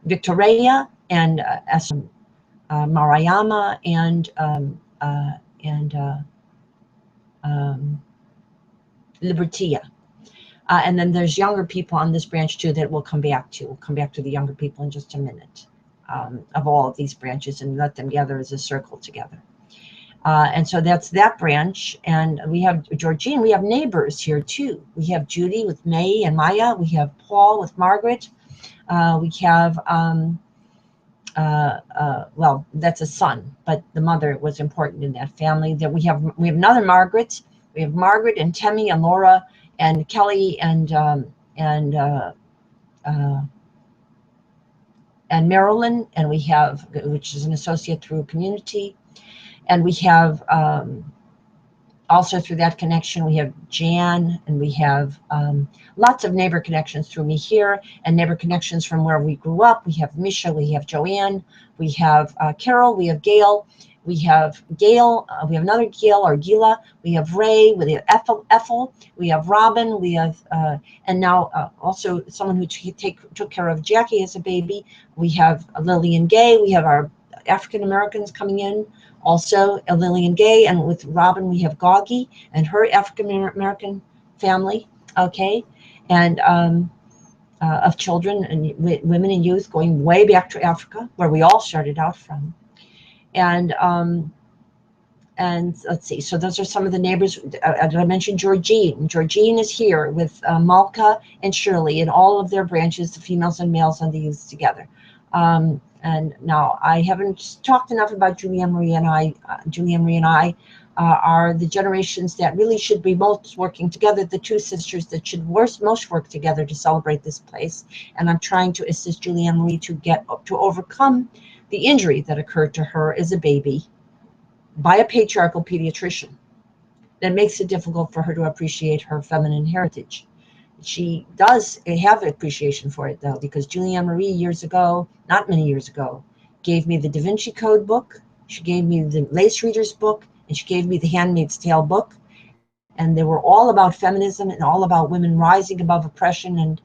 Victoria and Mariama and Libertia. And then there's younger people on this branch too that we'll come back to. We'll come back to the younger people in just a minute, of all of these branches, and let them gather as a circle together. And so that's that branch. And we have Georgine. We have neighbors here too. We have Judy with May and Maya. We have Paul with Margaret. We have, well, that's a son, but the mother was important in that family. That we have another Margaret. We have Margaret and Temmie and Laura and Kelly and Marilyn, and we have, which is an associate through community, and we have also through that connection we have Jan, and we have lots of neighbor connections through me here, and neighbor connections from where we grew up. We have Misha, we have Joanne, we have Carol, we have Gail. We have Gail, we have another Gail or Gila, we have Ray, we have Ethel, we have Robin, we have, and now also someone who took care of Jackie as a baby. We have Lillian Gay, we have our African Americans coming in, also Lillian Gay, and with Robin we have Gaugie and her African American family, okay, and of children and women and youth going way back to Africa, where we all started out from. And let's see, so those are some of the neighbors. I mentioned Georgine. Georgine is here with Malka and Shirley and all of their branches, the females and males and the youths together. And now I haven't talked enough about Julie Marie and I. Julie Marie and I are the generations that really should be most working together, the two sisters that should most work together to celebrate this place. And I'm trying to assist Julie Marie to overcome the injury that occurred to her as a baby by a patriarchal pediatrician that makes it difficult for her to appreciate her feminine heritage. She does have appreciation for it though, because Julie Marie years ago, not many years ago, gave me the Da Vinci Code book, she gave me the Lace Readers book, and she gave me the Handmaid's Tale book. And they were all about feminism and all about women rising above oppression and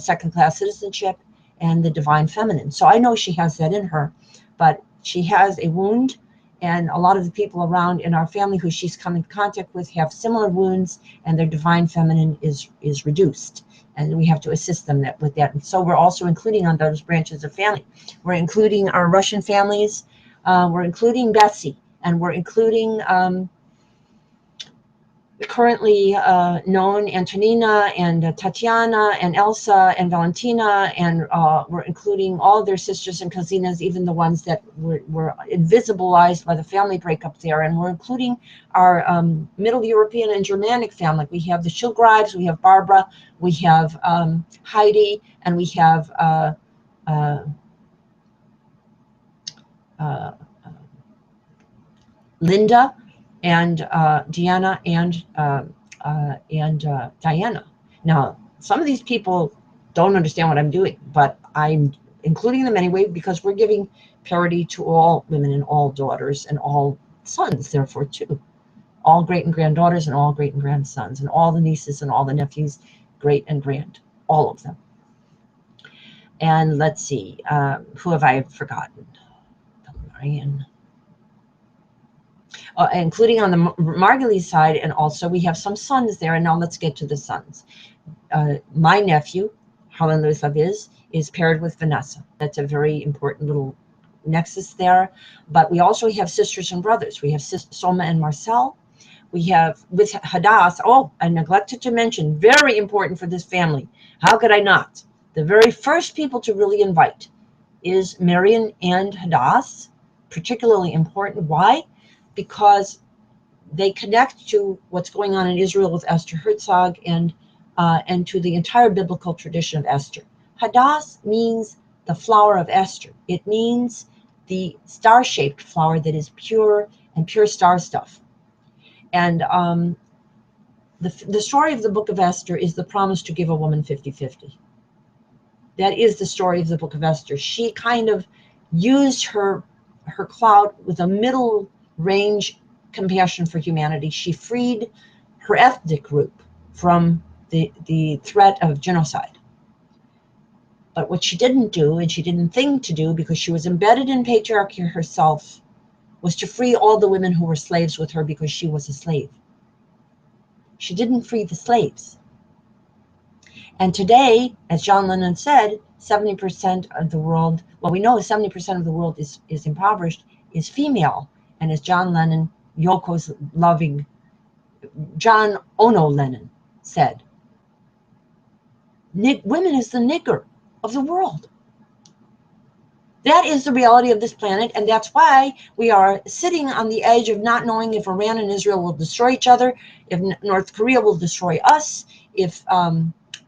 second-class citizenship and the divine feminine. So I know she has that in her, but she has a wound, and a lot of the people around in our family who she's come in contact with have similar wounds, and their divine feminine is reduced, and we have to assist them with that. And so we're also including on those branches of family. We're including our Russian families, we're including Betsy, and we're including currently known Antonina and Tatiana and Elsa and Valentina, and we're including all their sisters and cousines, even the ones that were invisibilized by the family breakup there. And we're including our Middle European and Germanic family. We have the Shilgrives, we have Barbara, we have Heidi, and we have Linda, and Deanna and Diana. Now, some of these people don't understand what I'm doing, but I'm including them anyway because we're giving parity to all women and all daughters and all sons, therefore, too. All great and granddaughters and all great and grandsons and all the nieces and all the nephews, great and grand, all of them. And let's see, who have I forgotten? Marianne. Including on the Margulies side, and also we have some sons there. And now let's get to the sons. My nephew, Harlan Louis Laviz, is paired with Vanessa. That's a very important little nexus there. But we also have sisters and brothers. We have Soma and Marcel. We have with Hadass. Oh, I neglected to mention, very important for this family. How could I not? The very first people to really invite is Marion and Hadass. Particularly important. Why? Because they connect to what's going on in Israel with Esther Herzog and to the entire biblical tradition of Esther. Hadass means the flower of Esther. It means the star-shaped flower that is pure and pure star stuff. And the story of the book of Esther is the promise to give a woman 50-50. That is the story of the book of Esther. She kind of used her clout with a middle range compassion for humanity. She freed her ethnic group from the threat of genocide. But what she didn't do, and she didn't think to do, because she was embedded in patriarchy herself, was to free all the women who were slaves with her because she was a slave. She didn't free the slaves. And today, as John Lennon said, 70% of the world, well, we know 70% of the world is impoverished, is female. And as John Lennon, Yoko's loving, John Ono Lennon said, women is the nigger of the world. That is the reality of this planet, and that's why we are sitting on the edge of not knowing if Iran and Israel will destroy each other, if North Korea will destroy us, if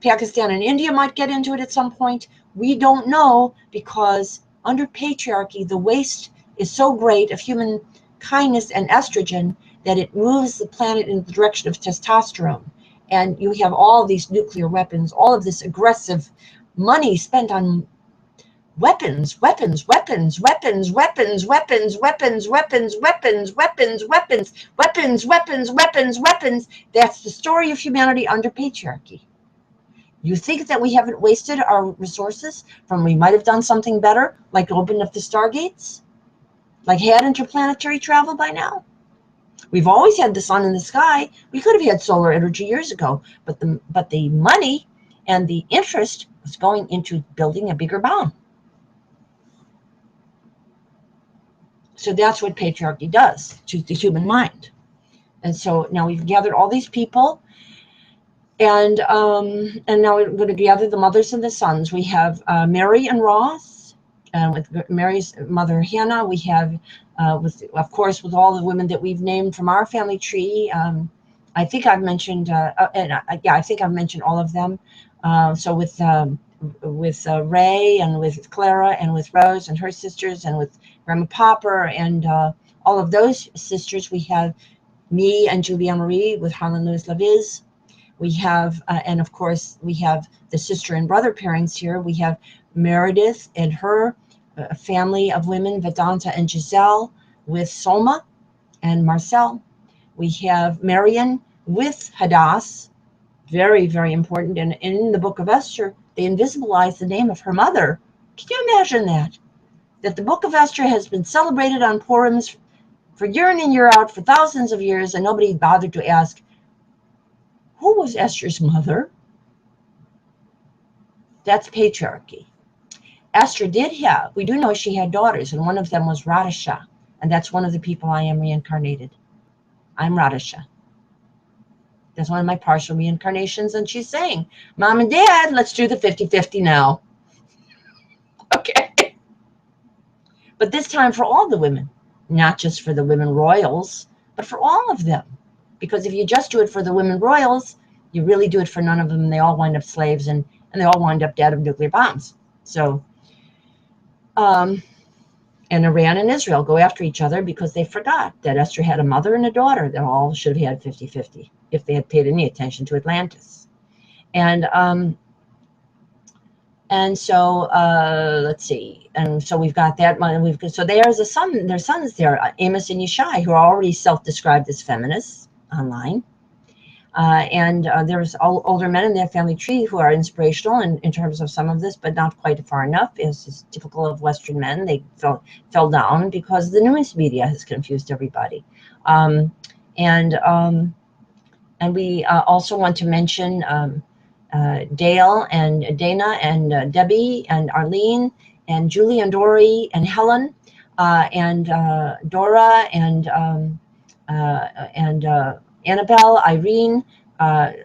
Pakistan and India might get into it at some point. We don't know, because under patriarchy, the waste is so great of human kindness and estrogen that it moves the planet in the direction of testosterone. And you have all these nuclear weapons, all of this aggressive money spent on weapons, weapons, weapons, weapons, weapons, weapons, weapons, weapons, weapons, weapons, weapons, weapons, weapons, weapons, weapons. That's the story of humanity under patriarchy. You think that we haven't wasted our resources from we might have done something better, like opened up the stargates, like had interplanetary travel by now? We've always had the sun in the sky. We could have had solar energy years ago, but the money and the interest was going into building a bigger bomb. So that's what patriarchy does to the human mind. And so now we've gathered all these people, and now we're going to gather the mothers and the sons. We have Mary and Ross, with Mary's mother Hannah. We have, of course, with all the women that we've named from our family tree. I think I've mentioned, I think I've mentioned all of them. So with Ray, and with Clara, and with Rose and her sisters, and with Grandma Popper, and all of those sisters. We have me and Julia Marie with Harlan Lewis LaViz. We have, and of course, we have the sister and brother pairings here. We have Meredith and her family of women, Vedanta and Giselle, with Soma and Marcel. We have Marion with Hadass, very, very important. And in the book of Esther, they invisibilize the name of her mother. Can you imagine that? That the book of Esther has been celebrated on Purims for year in and year out for thousands of years, and nobody bothered to ask, who was Esther's mother? That's patriarchy. Esther did have, we do know she had daughters, and one of them was Radisha, and that's one of the people I am reincarnated. I'm Radisha. That's one of my partial reincarnations, and she's saying, Mom and Dad, let's do the 50-50 now. Okay. But this time for all the women, not just for the women royals, but for all of them. Because if you just do it for the women royals, you really do it for none of them. They all wind up slaves, and they all wind up dead of nuclear bombs. So, and Iran and Israel go after each other because they forgot that Esther had a mother and a daughter that all should have had 50-50 if they had paid any attention to Atlantis. And so let's see. And so we've got that one. So there's a son. There's sons there, Amos and Yishai, who are already self-described as feminists online. And there's older men in their family tree who are inspirational in terms of some of this, but not quite far enough. As is typical of Western men, they fell down because the news media has confused everybody. And we also want to mention Dale and Dana and Debbie and Arlene and Julie and Dory and Helen and Dora and Annabelle, Irene,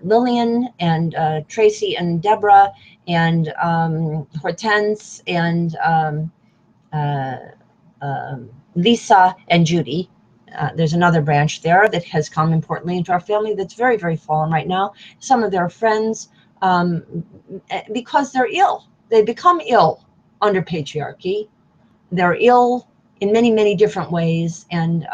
Lillian, and Tracy and Deborah, and Hortense, and Lisa and Judy. There's another branch there that has come importantly into our family that's very, very fallen right now. Some of their friends, because they're ill, they become ill under patriarchy. They're ill in many, many different ways, and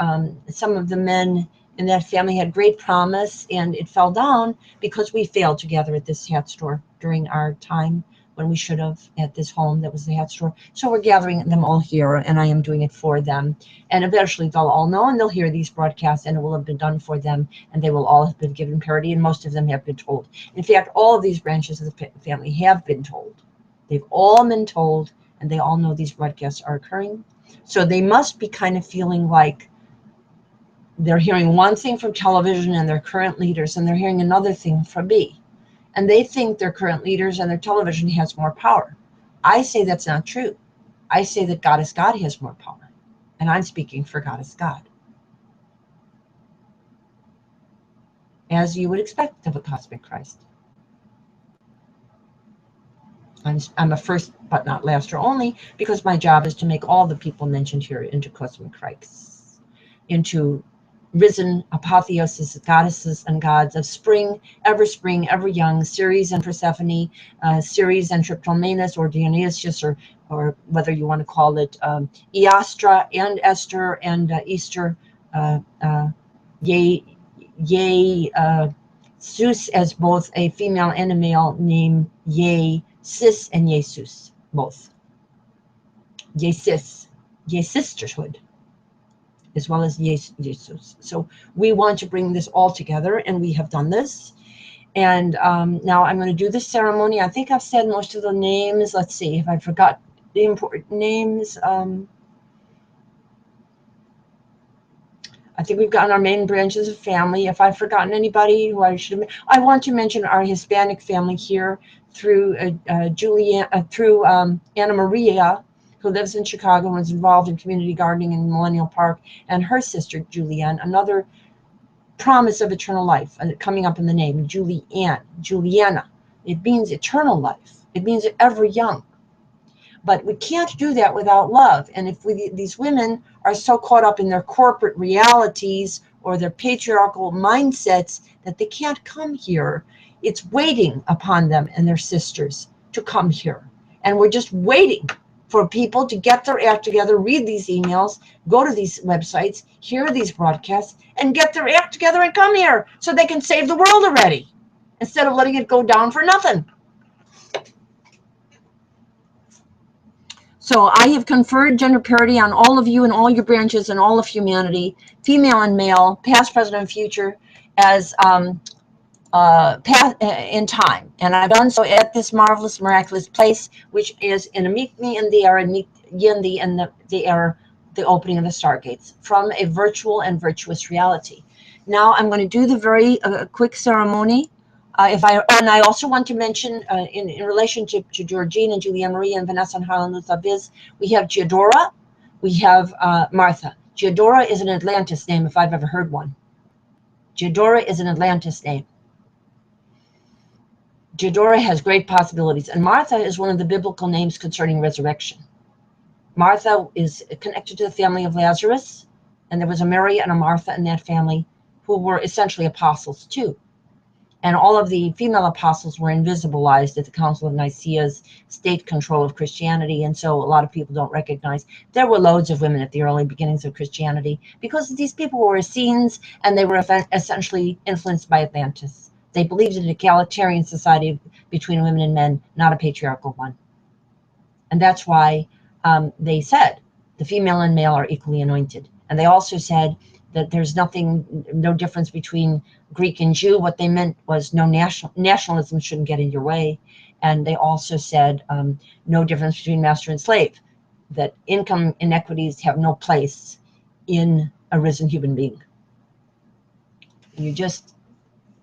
some of the men in that family had great promise, and it fell down because we failed to gather at this hat store during our time when we should have at this home that was the hat store. So we're gathering them all here, and I am doing it for them. And eventually they'll all know, and they'll hear these broadcasts, and it will have been done for them, and they will all have been given parity, and most of them have been told. In fact, all of these branches of the family have been told They've all been told, and they all know these broadcasts are occurring. So they must be kind of feeling like they're hearing one thing from television and their current leaders, and they're hearing another thing from me. And they think their current leaders and their television has more power. I say that's not true. I say that God is God has more power. And I'm speaking for God is God. As you would expect of a cosmic Christ. I'm a first but not last or only, because my job is to make all the people mentioned here into cosmic Christs, into risen apotheoses, goddesses and gods of spring, ever young, Ceres and Persephone, Ceres and Triptolemus, or Dionysius, or whether you want to call it Eostra and Esther and Easter, Zeus as both a female and a male, name Sis and Jesus, both. Sis, sisterhood, as well as Jesus. So we want to bring this all together, and we have done this. And now I'm going to do the ceremony. I think I've said most of the names. Let's see if I forgot the important names. I think we've gotten our main branches of family. If I've forgotten anybody who I should have, I want to mention our Hispanic family here through Anna Maria, who lives in Chicago and was involved in community gardening in Millennial Park, and her sister Julianne, another promise of eternal life coming up in the name, Juliana. It means eternal life. It means ever young. But we can't do that without love. And if these women are so caught up in their corporate realities or their patriarchal mindsets that they can't come here, it's waiting upon them and their sisters to come here. And we're just waiting for people to get their act together, read these emails, go to these websites, hear these broadcasts, and get their act together and come here so they can save the world already, instead of letting it go down for nothing. So I have conferred gender parity on all of you and all your branches and all of humanity, female and male, past, present, and future, as in time. And I've done so at this marvelous, miraculous place, which is in Amikni and the era, Yindi and the era, the opening of the stargates, from a virtual and virtuous reality. Now I'm going to do the very quick ceremony. And I also want to mention in relationship to Georgine and Julia Maria and Vanessa and Harlan Luther Biz, we have Giadora, we have Martha. Giadora is an Atlantis name if I've ever heard one. Giadora is an Atlantis name. Giadora has great possibilities, and Martha is one of the biblical names concerning resurrection. Martha is connected to the family of Lazarus, and there was a Mary and a Martha in that family who were essentially apostles too. And all of the female apostles were invisibilized at the Council of Nicaea's state control of Christianity, and so a lot of people don't recognize. There were loads of women at the early beginnings of Christianity because these people were Essenes, and they were essentially influenced by Atlantis. They believed in an egalitarian society between women and men, not a patriarchal one. And that's why they said the female and male are equally anointed. And they also said that there's no difference between Greek and Jew. What they meant was no nationalism shouldn't get in your way. And they also said no difference between master and slave, that income inequities have no place in a risen human being. You just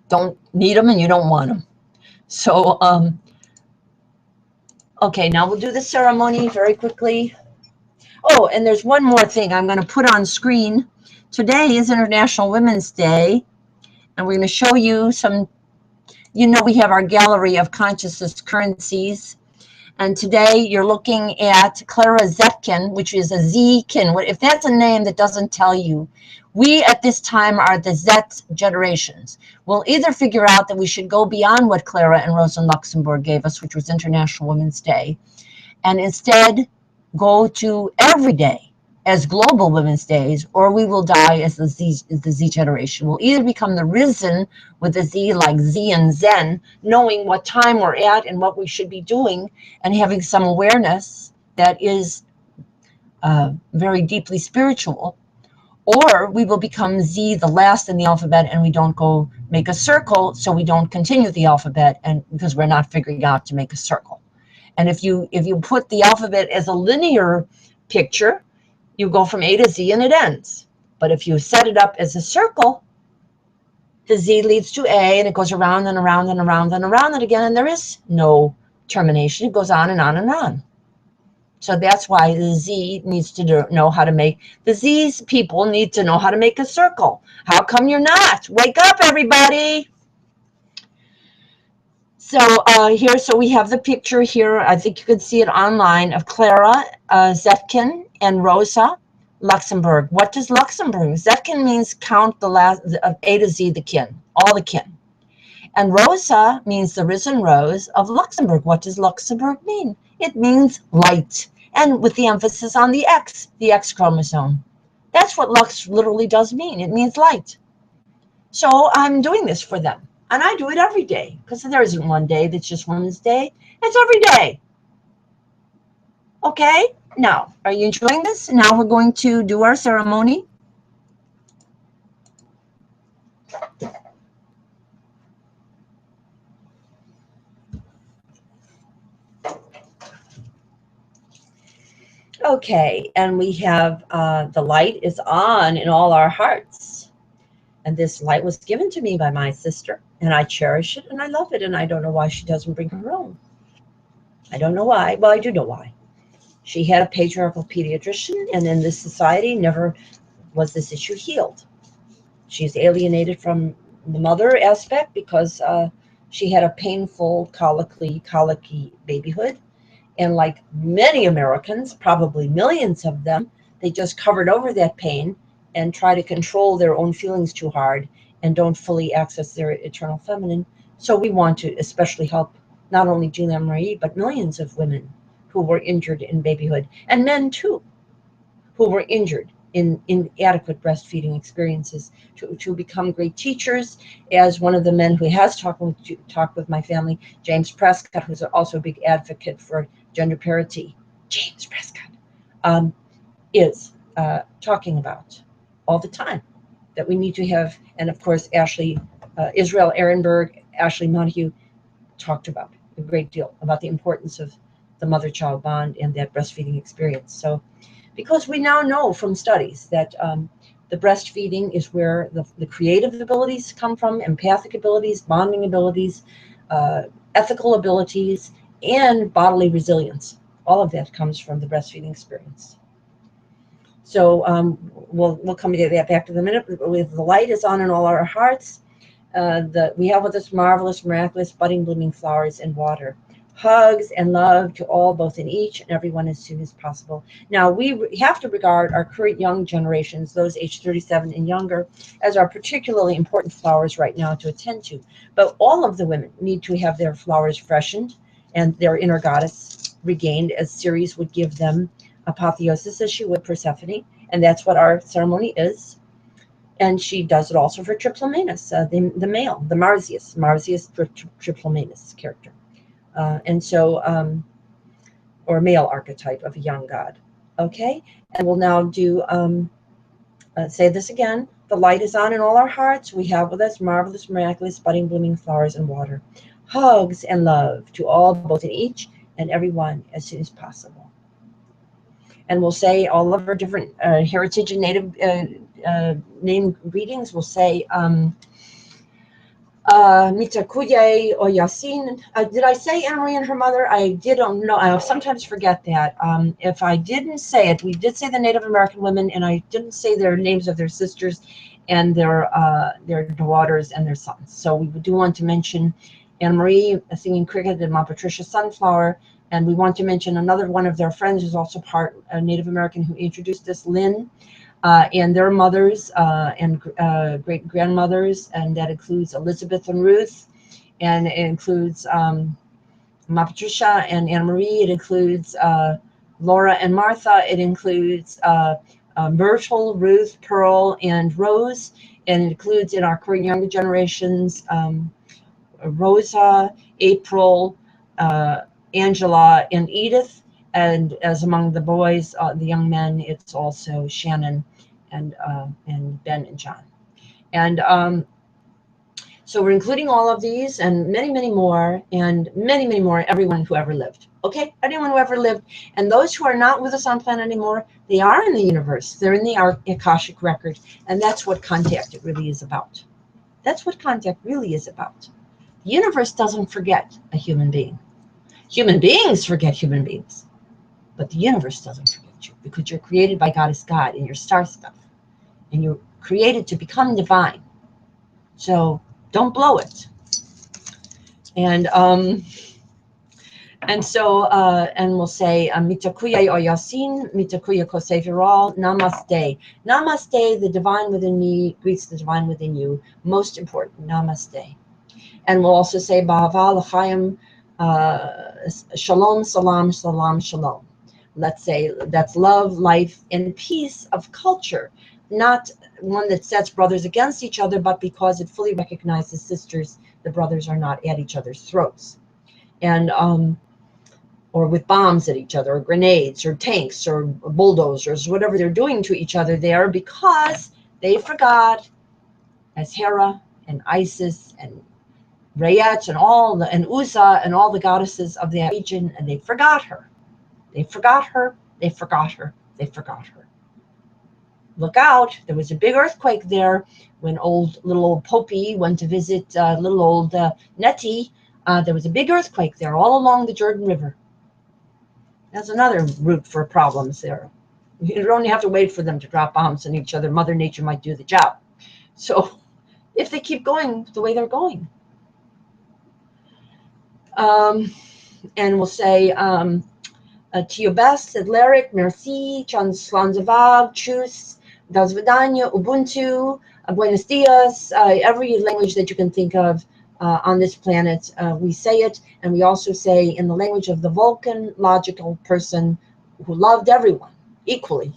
don't need them and you don't want them. So, okay, now we'll do the ceremony very quickly. Oh, and there's one more thing I'm going to put on screen. Today is International Women's Day, and we're going to show you some, we have our gallery of consciousness currencies. And today you're looking at Clara Zetkin, which is a Zkin. If that's a name that doesn't tell you, we at this time are the Zet generations. We'll either figure out that we should go beyond what Clara and Rosa Luxemburg gave us, which was International Women's Day, and instead go to every day as global women's days, or we will die as the Z generation. We'll either become the risen with a Z like Z and Zen, knowing what time we're at and what we should be doing, and having some awareness that is very deeply spiritual, or we will become Z, the last in the alphabet, and we don't go make a circle, so we don't continue the alphabet, and because we're not figuring out to make a circle. And if you put the alphabet as a linear picture, you go from A to Z and it ends. But if you set it up as a circle, the Z leads to A and it goes around and around and around and around and again, and there is no termination. It goes on and on and on. So that's why the Z needs to know how to make, the Z's people need to know how to make a circle. How come you're not? Wake up, everybody. So here, so we have the picture here. I think you can see it online of Clara Zetkin and Rosa Luxemburg. What does Luxemburg? Zetkin means count the last of A to Z, the kin, all the kin. And Rosa means the risen rose of Luxembourg. What does Luxembourg mean? It means light, and with the emphasis on the X chromosome. That's what Lux literally does mean. It means light. So I'm doing this for them, and I do it every day, because there isn't one day that's just Women's Day. It's every day. Okay? Now, are you enjoying this? Now we're going to do our ceremony. Okay, and we have the light is on in all our hearts. And this light was given to me by my sister, and I cherish it, and I love it, and I don't know why she doesn't bring her own. I don't know why. Well, I do know why. She had a patriarchal pediatrician, and in this society, never was this issue healed. She's alienated from the mother aspect because she had a painful, colicky babyhood. And like many Americans, probably millions of them, they just covered over that pain and try to control their own feelings too hard and don't fully access their eternal feminine. So we want to especially help not only Julia Marie, but millions of women who were injured in babyhood, and men too, who were injured in inadequate breastfeeding experiences, to become great teachers. As one of the men who has talked with my family, James Prescott, who's also a big advocate for gender parity, James Prescott, is talking about all the time that we need to have, and of course Israel Ehrenberg, Ashley Montague talked about a great deal about the importance of the mother-child bond and that breastfeeding experience. So because we now know from studies that the breastfeeding is where the creative abilities come from, empathic abilities, bonding abilities, ethical abilities, and bodily resilience. All of that comes from the breastfeeding experience. So we'll come to that back to the minute. With the light is on in all our hearts, we have with us marvelous, miraculous, budding, blooming flowers and water. Hugs and love to all, both in each and everyone, as soon as possible. Now, we have to regard our current young generations, those aged 37 and younger, as our particularly important flowers right now to attend to. But all of the women need to have their flowers freshened and their inner goddess regained, as Ceres would give them apotheosis, as she would Persephone. And that's what our ceremony is. And she does it also for Triplomanus, the male, the Marsyas Triplomanus character. Or male archetype of a young god. Okay, and we'll now do, say this again. The light is on in all our hearts. We have with us marvelous, miraculous, budding, blooming flowers and water. Hugs and love to all, both in each and every one, as soon as possible. And we'll say all of our different heritage and native name greetings. We'll say, Mitakuye or Yasin. Did I say Anna Marie and her mother? I don't know. I sometimes forget that. If I didn't say it, we did say the Native American women, and I didn't say their names of their sisters and their daughters and their sons. So we do want to mention Anna Marie singing cricket and Mount Patricia Sunflower, and we want to mention another one of their friends who's also part Native American who introduced us, Lynn. And their mothers and great grandmothers, and that includes Elizabeth and Ruth, and it includes Ma Patricia and Anna Marie. It includes Laura and Martha. It includes Myrtle, Ruth, Pearl, and Rose, and it includes in our current younger generations Rosa, April, Angela, and Edith. And as among the boys, the young men, it's also Shannon and Ben and John. And So we're including all of these and many, many more, and many, many more, everyone who ever lived. Okay, anyone who ever lived. And those who are not with us on planet anymore, they are in the universe. They're in the Akashic record. And that's what contact really is about. That's what contact really is about. The universe doesn't forget a human being. Human beings forget human beings. But the universe doesn't forget you, because you're created by Goddess God and you're star stuff. And you're created to become divine. So don't blow it. And we'll say mitakuya oyasin, mitakuya kosei viral, namaste. Namaste, the divine within me greets the divine within you. Most important, namaste. And we'll also say bahava l'chaim, shalom, salam, salam, shalom. Let's say that's love, life, and peace of culture. Not one that sets brothers against each other, but because it fully recognizes sisters, the brothers are not at each other's throats. And or with bombs at each other, or grenades, or tanks, or bulldozers, whatever they're doing to each other there, because they forgot, as Hera and Isis and Rayet and Uza and all the goddesses of that region, and they forgot her. They forgot her. They forgot her. They forgot her. Look out! There was a big earthquake there when little old Popey went to visit little old Nettie. There was a big earthquake there all along the Jordan River. That's another route for problems there. You don't have to wait for them to drop bombs on each other. Mother Nature might do the job. So if they keep going the way they're going. And we'll say, to your best, Sedleric, merci, Chanslanzavav, Chus, Das Vidanya, Ubuntu, Buenos Dias, every language that you can think of on this planet, we say it. And we also say in the language of the Vulcan logical person who loved everyone equally.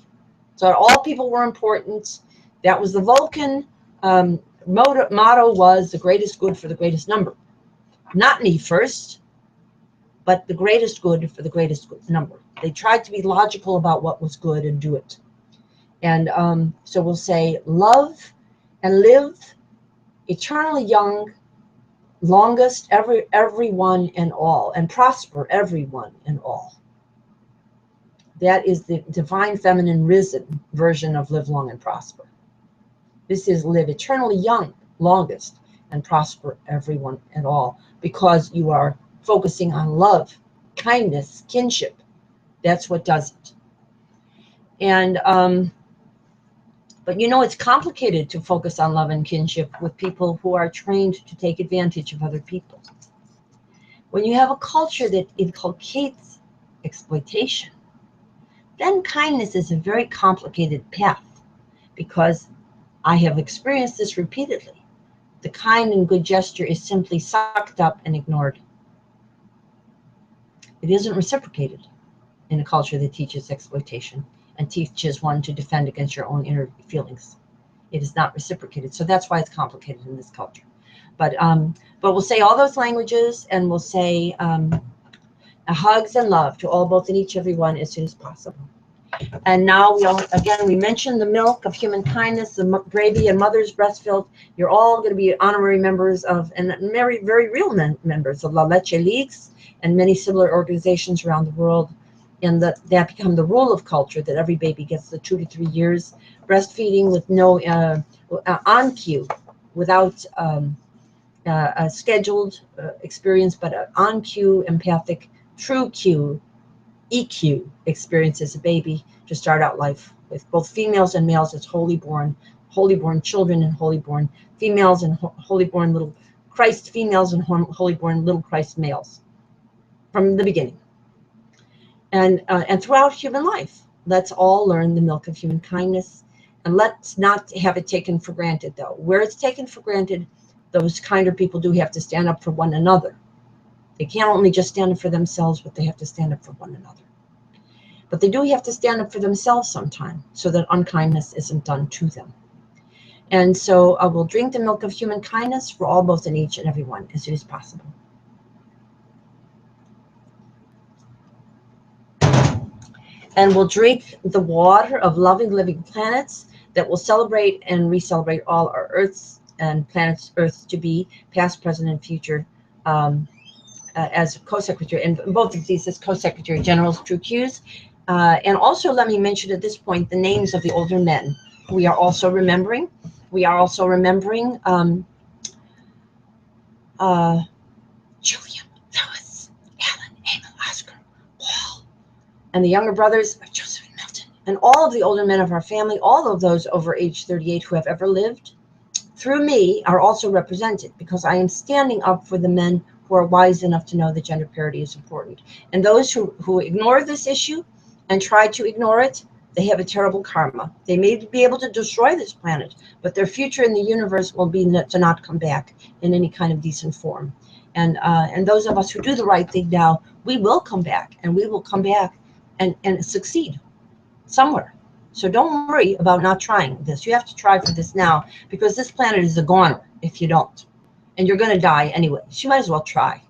So all people were important. That was the Vulcan motto was the greatest good for the greatest number. Not me first, but the greatest good for the greatest number. They tried to be logical about what was good and do it. And so we'll say love and live eternally young, longest everyone and all, and prosper everyone and all. That is the divine feminine risen version of live long and prosper. This is live eternally young, longest, and prosper everyone and all, because you are focusing on love, kindness, kinship. That's what does it. And but you know, it's complicated to focus on love and kinship with people who are trained to take advantage of other people. When you have a culture that inculcates exploitation, then kindness is a very complicated path, because I have experienced this repeatedly. The kind and good gesture is simply sucked up and ignored. It isn't reciprocated in a culture that teaches exploitation and teaches one to defend against your own inner feelings. It is not reciprocated. So that's why it's complicated in this culture. But we'll say all those languages, and we'll say hugs and love to all, both and each, everyone, as soon as possible. And now we mentioned the milk of human kindness, the gravy and mother's breast milk. You're all going to be honorary members of, and very, very real members of La Leche Leagues and many similar organizations around the world. And that become the rule of culture, that every baby gets the 2 to 3 years breastfeeding with no on cue, without a scheduled experience, but an on cue, empathic, true cue, EQ experience as a baby to start out life with, both females and males as holy born children and holy born females and holy born little Christ females and holy born little Christ males from the beginning. And throughout human life, let's all learn the milk of human kindness, and let's not have it taken for granted, though. Where it's taken for granted, those kinder people do have to stand up for one another. They can't only just stand up for themselves, but they have to stand up for one another. But they do have to stand up for themselves sometime, so that unkindness isn't done to them. And so we'll drink the milk of human kindness for all, both and each and every one, as soon as possible. And we'll drink the water of loving, living planets that will celebrate and re-celebrate all our Earths and planets Earth to be, past, present, and future, as co-secretary, and both of these as co-secretary generals, true Qs. And also let me mention at this point the names of the older men we are also remembering. We are also remembering Julian, Lewis, Alan, Emil, Oscar, Paul, and the younger brothers of Joseph and Milton, and all of the older men of our family, all of those over age 38 who have ever lived, through me, are also represented, because I am standing up for the men who are wise enough to know that gender parity is important. And those who ignore this issue and try to ignore it, they have a terrible karma. They may be able to destroy this planet, but their future in the universe will be to not come back in any kind of decent form. And those of us who do the right thing now, we will come back, and we will come back and succeed somewhere. So don't worry about not trying this. You have to try for this now, because this planet is a goner if you don't. And you're going to die anyway. So you might as well try.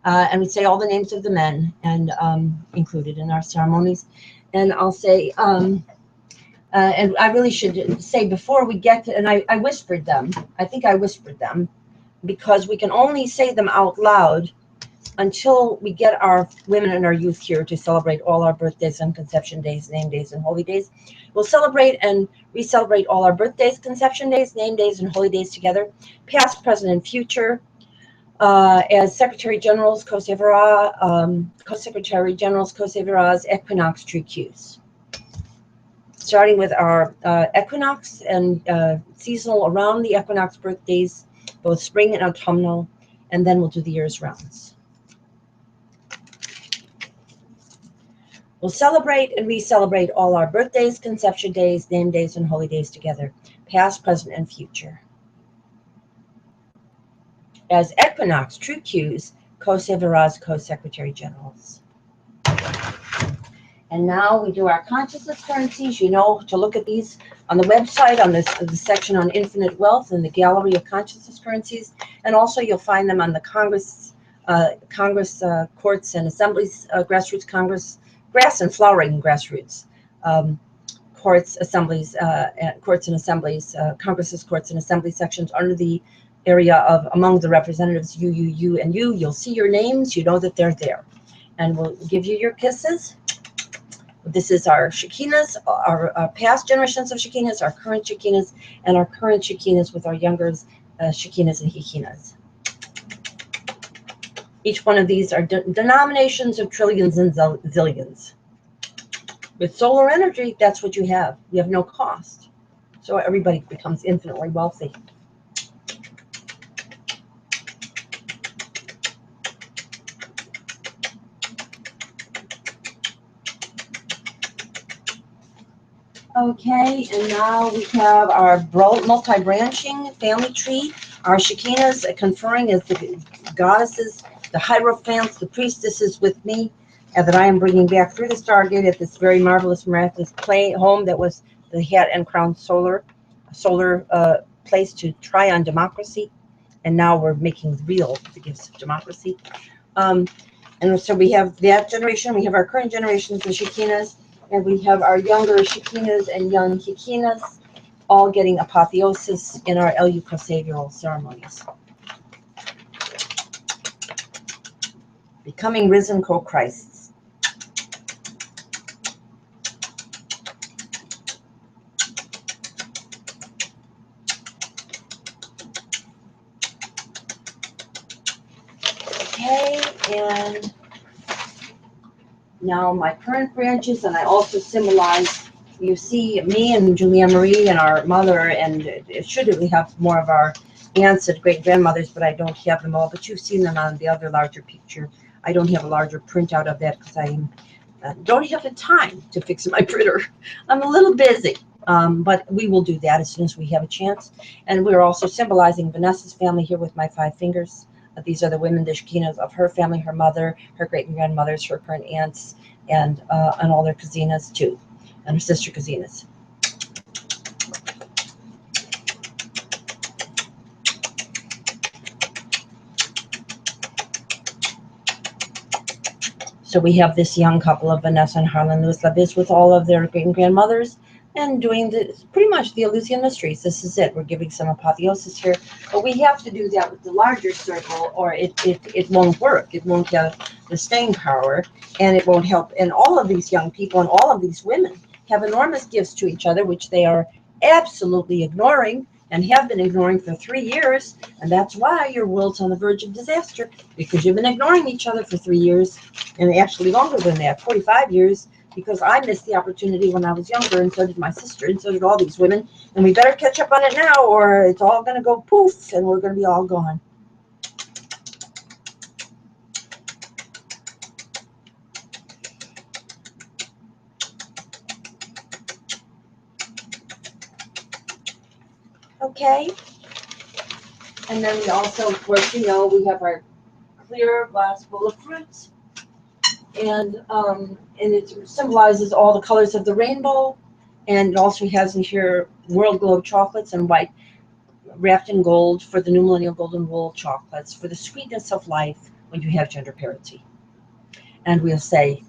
And we say all the names of the men, and included in our ceremonies. And I'll say, and I really should say before we get to, and I whispered them. I think I whispered them, because we can only say them out loud until we get our women and our youth here to celebrate all our birthdays and conception days, name days, and holy days. We'll celebrate and re-celebrate all our birthdays, conception days, name days, and holy days together, past, present, and future, as Secretary Generals, Co-Secretary Generals, Co-Severas, Equinox, True Qs. Starting with our equinox and seasonal around the equinox birthdays, both spring and autumnal, and then we'll do the year's rounds. We'll celebrate and re-celebrate all our birthdays, conception days, name days, and holy days together, past, present, and future. As Equinox, True Qs, Co-Severas, Co-Secretary Generals. And now we do our consciousness currencies. You know to look at these on the website, on the section on infinite wealth, and the gallery of consciousness currencies. And also you'll find them on the Congress courts and assemblies, grassroots Congress, grass and flowering grassroots, courts, assemblies, courts and assemblies, Congress's courts and assembly sections under the area of among the representatives, you, and you. You'll see your names. You know that they're there. And we'll give you your kisses. This is our Shekinahs, our past generations of Shekinahs, our current Shekinahs, and our current Shekinahs with our younger Shekinahs and Hekinahs. Each one of these are denominations of trillions and zillions. With solar energy, that's what you have. You have no cost. So everybody becomes infinitely wealthy. Okay, and now we have our multi-branching family tree. Our Shekinahs conferring as the goddesses, the Hierophants, the priestesses with me, and that I am bringing back through the Stargate at this very marvelous, miraculous home that was the hat and crown solar place to try on democracy. And now we're making real the gifts of democracy. And so we have that generation, we have our current generations of Shekinahs, and we have our younger Shekinahs and young Hekinahs, all getting apotheosis in our LU co-savioral ceremonies. Becoming risen co-Christs. Okay, and now my current branches, and I also symbolize, you see me and Julia Marie and our mother, and it should we have more of our aunts and great-grandmothers, but I don't have them all, but you've seen them on the other larger picture. I don't have a larger printout of that because I don't have the time to fix my printer. I'm a little busy, but we will do that as soon as we have a chance. And we're also symbolizing Vanessa's family here with my 5 fingers. These are the women, the Shekinahs of her family, her mother, her great-grandmothers, her current aunts, and all their Kazinas too, and her sister Kazinas. So we have this young couple of Vanessa and Harlan Lewis Labiz with all of their great-grandmothers, and doing this pretty much the Eleusinian mysteries. This is it. We're giving some apotheosis here, but we have to do that with the larger circle, or it won't work. It won't have the staying power, and it won't help. And all of these young people and all of these women have enormous gifts to each other, which they are absolutely ignoring and have been ignoring for 3 years. And that's why your world's on the verge of disaster, because you've been ignoring each other for 3 years, and actually longer than that, 45 years, because I missed the opportunity when I was younger, and so did my sister, and so did all these women. And we better catch up on it now, or it's all going to go poof, and we're going to be all gone. Okay. And then we also, of course, you know, we have our clear glass bowl of fruits. And it symbolizes all the colors of the rainbow. And it also has in here world globe chocolates and white wrapped in gold for the new millennial golden rule chocolates, for the sweetness of life when you have gender parity. And we'll say,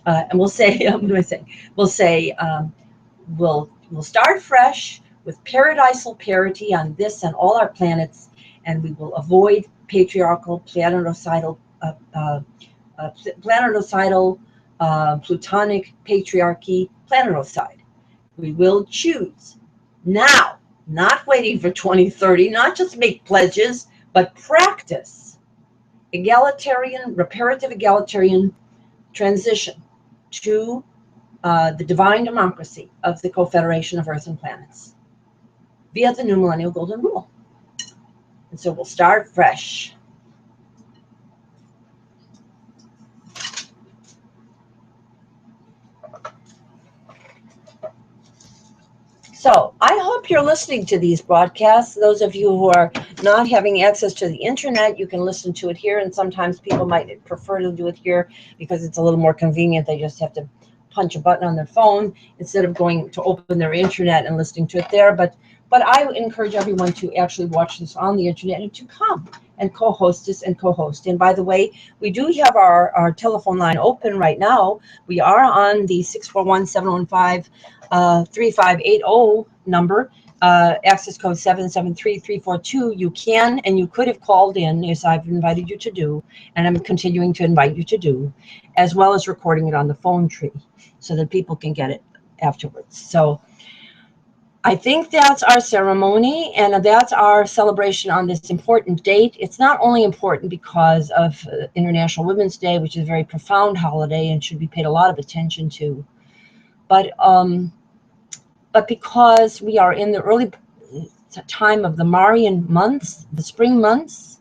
what do I say? We'll start fresh with paradisal parity on this and all our planets, and we will avoid patriarchal, planetocidal, plutonic patriarchy, planetocide. We will choose now, not waiting for 2030, not just make pledges, but practice egalitarian, reparative egalitarian transition to the divine democracy of the Confederation of Earth and Planets via the new millennial golden rule. And so we'll start fresh. So I hope you're listening to these broadcasts. Those of you who are not having access to the internet, you can listen to it here. And sometimes people might prefer to do it here because it's a little more convenient. They just have to punch a button on their phone instead of going to open their internet and listening to it there. But I encourage everyone to actually watch this on the internet and to come and co-host this and co-host. And by the way, we do have our telephone line open right now. We are on the 641-715-3580 number, access code 773342. You can and you could have called in, as I've invited you to do, and I'm continuing to invite you to do, as well as recording it on the phone tree so that people can get it afterwards. So I think that's our ceremony, and that's our celebration on this important date. It's not only important because of International Women's Day, which is a very profound holiday and should be paid a lot of attention to, but because we are in the early time of the Marian months, the spring months,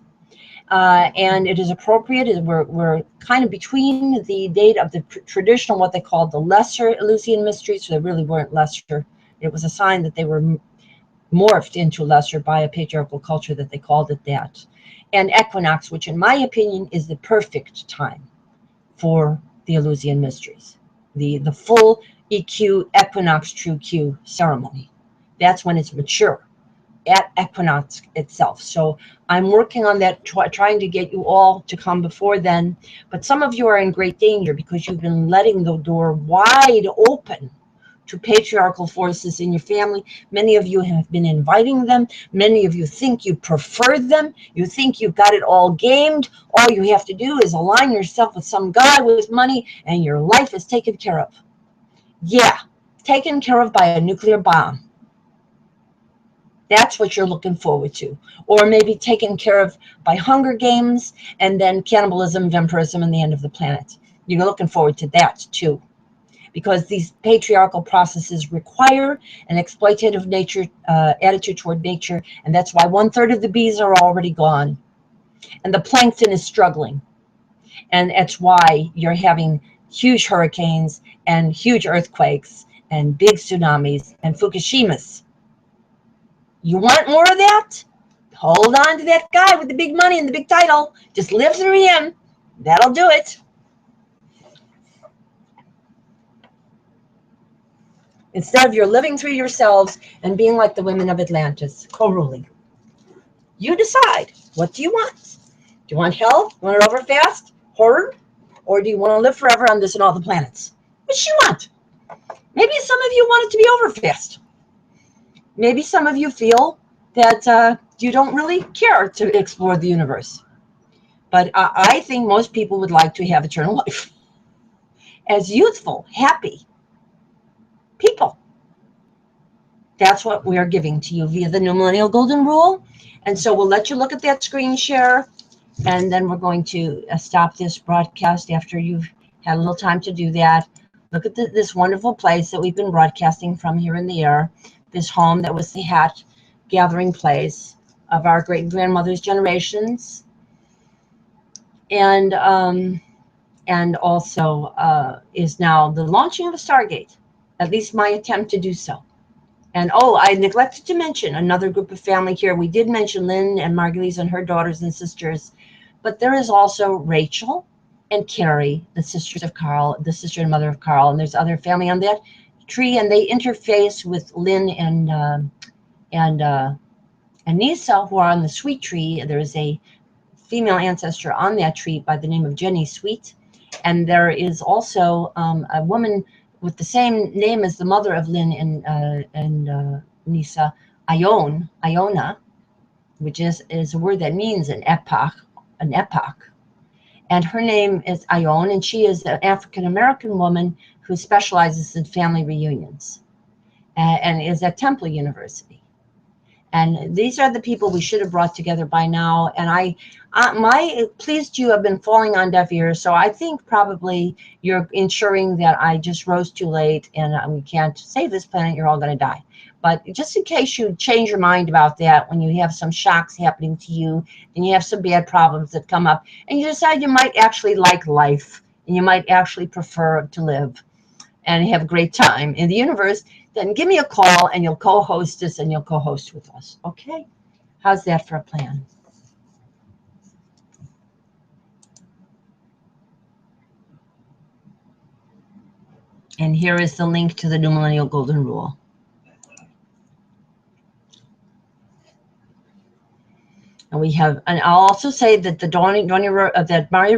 and it is appropriate. We're kind of between the date of the traditional, what they called the lesser Eleusinian mysteries, so they really weren't lesser. It was a sign that they were morphed into lesser by a patriarchal culture that they called it that. And equinox, which in my opinion is the perfect time for the Eleusinian mysteries. The full EQ, equinox, true Q ceremony. That's when it's mature, at equinox itself. So I'm working on that, trying to get you all to come before then. But some of you are in great danger because you've been letting the door wide open to patriarchal forces in your family. Many of you have been inviting them. Many of you think you prefer them. You think you've got it all gamed. All you have to do is align yourself with some guy with money and your life is taken care of. Yeah, taken care of by a nuclear bomb. That's what you're looking forward to. Or maybe taken care of by Hunger Games and then cannibalism, vampirism, and the end of the planet. You're looking forward to that too, because these patriarchal processes require an exploitative nature, attitude toward nature, and that's why 1/3 of the bees are already gone, and the plankton is struggling, and that's why you're having huge hurricanes and huge earthquakes and big tsunamis and Fukushimas. You want more of that? Hold on to that guy with the big money and the big title. Just live through him. That'll do it. Instead of you're living through yourselves and being like the women of Atlantis, co-ruling. You decide. What do you want? Do you want hell? You want it over fast? Horror? Or do you want to live forever on this and all the planets? What do you want? Maybe some of you want it to be over fast. Maybe some of you feel that you don't really care to explore the universe. But I think most people would like to have eternal life as youthful, happy people. That's what we are giving to you via the New Millennial Golden Rule. And so we'll let you look at that screen share, and then we're going to stop this broadcast after you've had a little time to do that. Look at this wonderful place that we've been broadcasting from here in the air, this home that was the hat gathering place of our great-grandmother's generations. And also is now the launching of a Stargate, at least my attempt to do so. And oh, I neglected to mention another group of family here. We did mention Lynn and Margulies and her daughters and sisters, but there is also Rachel and Carrie, the sisters of Carl, the sister and mother of Carl, and there's other family on that tree, and they interface with Lynn and Nisa, who are on the sweet tree. There is a female ancestor on that tree by the name of Jenny Sweet, and there is also a woman with the same name as the mother of Lynn and Nisa, Iona, which is a word that means an epoch. And her name is Ione, and she is an African-American woman who specializes in family reunions and is at Temple University. And these are the people we should have brought together by now. And my pleas to you have been falling on deaf ears. So I think probably you're ensuring that I just rose too late and we can't save this planet. You're all going to die. But just in case you change your mind about that, when you have some shocks happening to you and you have some bad problems that come up and you decide you might actually like life and you might actually prefer to live and have a great time in the universe, then give me a call and you'll co-host this and you'll co-host with us. Okay? How's that for a plan? And here is the link to the New Millennial Golden Rule. And we have, and I'll also say that the Maria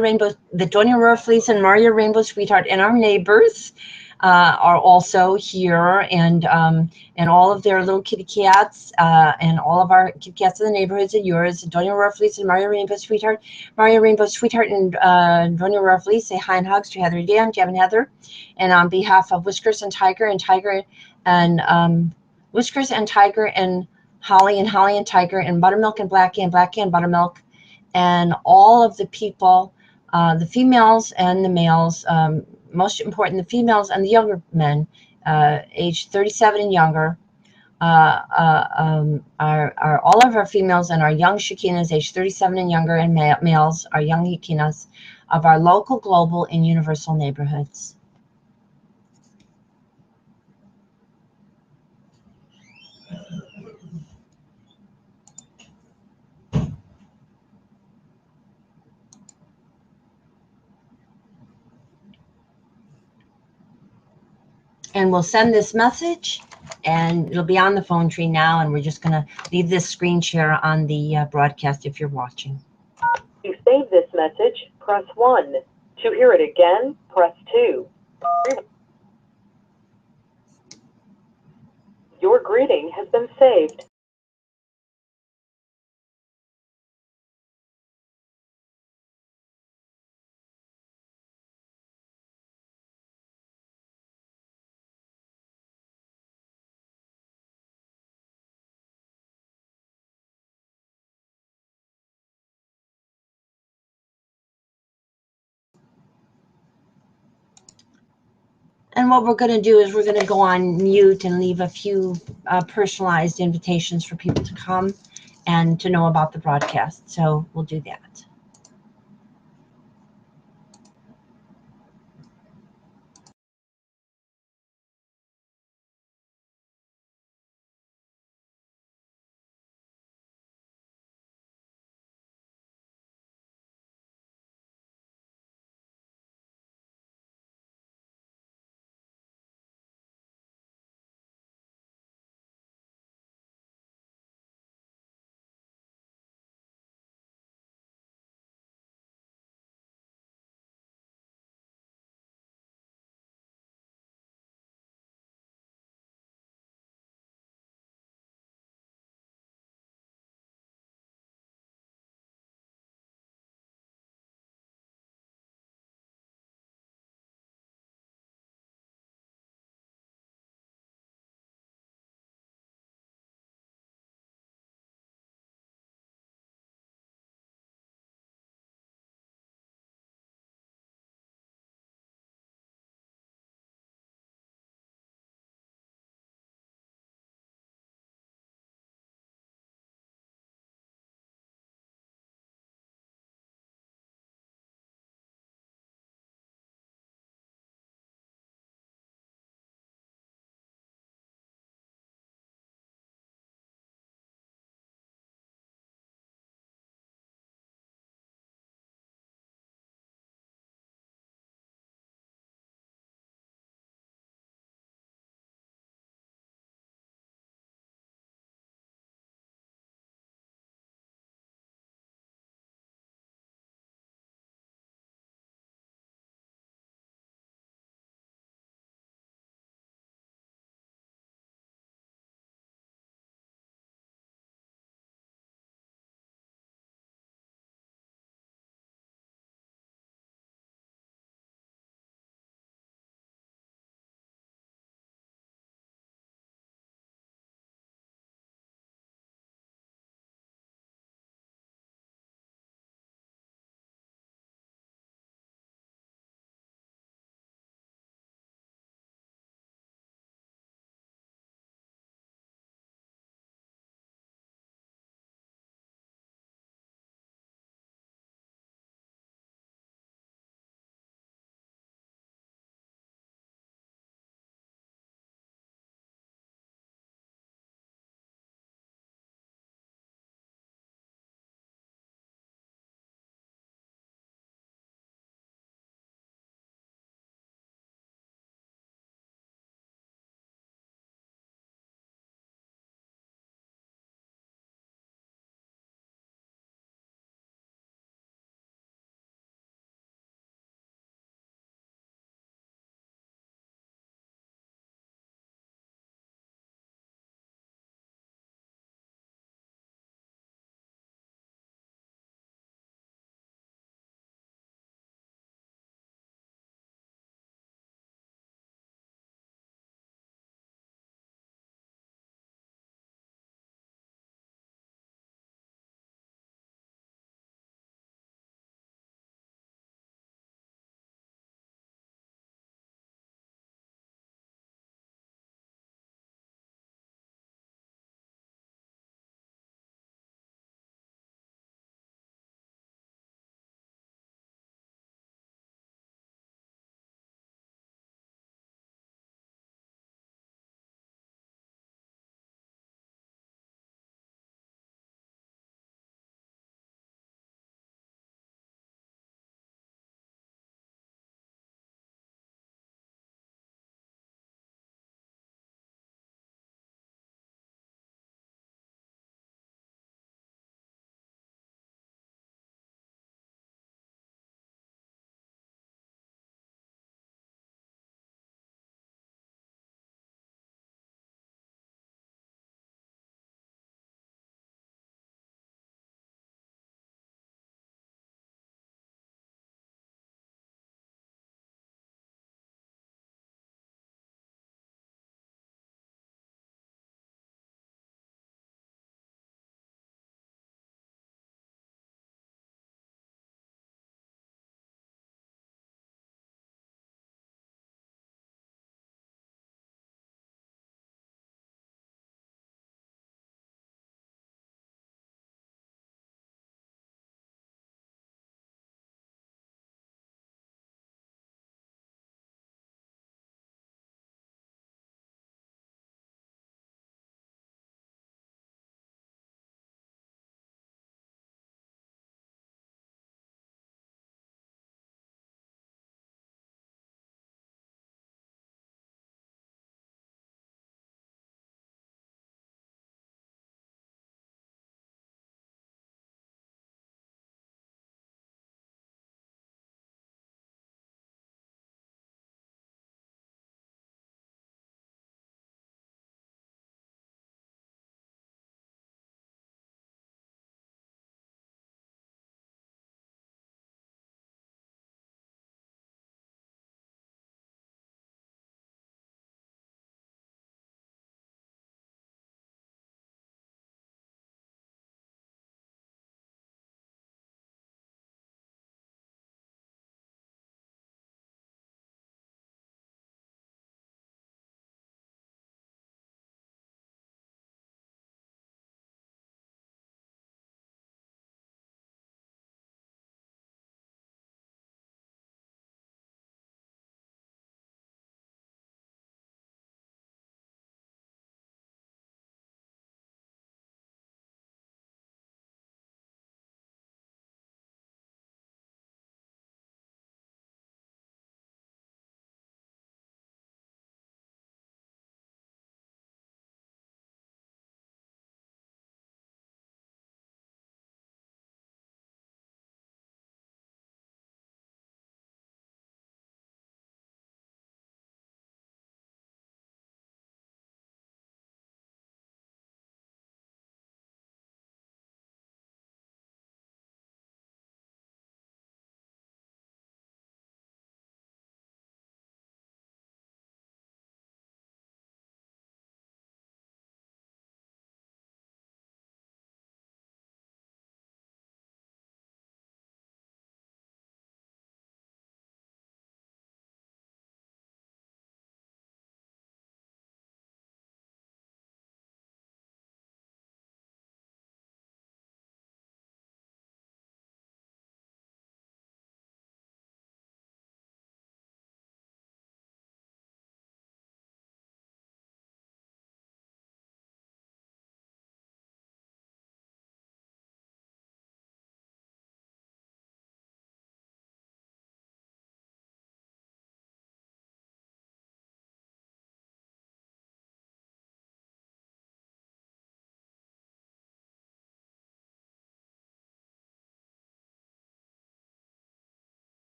Aurora Fleece and Maria Rainbow Sweetheart and our neighbors are also here, and all of their little kitty cats, and all of our kitty cats in the neighborhoods are yours. Doña Aurora Fleece and Maria Rainbow Sweetheart. Maria Rainbow Sweetheart and Doña Aurora Fleece say hi and hugs to Heather and Dan, Jeb and Heather. And on behalf of Whiskers and Tiger and Whiskers and Tiger and Holly and Tiger and Buttermilk and Blackie and Buttermilk, and all of the people, the females and the males, most important, the females and the younger men, age 37 and younger, are all of our females and our young Shekinas, age 37 and younger, and males, our young Shekinas of our local, global, and universal neighborhoods. And we'll send this message, and it'll be on the phone tree now, and we're just going to leave this screen share on the broadcast if you're watching. To save this message, press 1. To hear it again, press 2. Your greeting has been saved. And what we're going to do is we're going to go on mute and leave a few personalized invitations for people to come and to know about the broadcast. So we'll do that.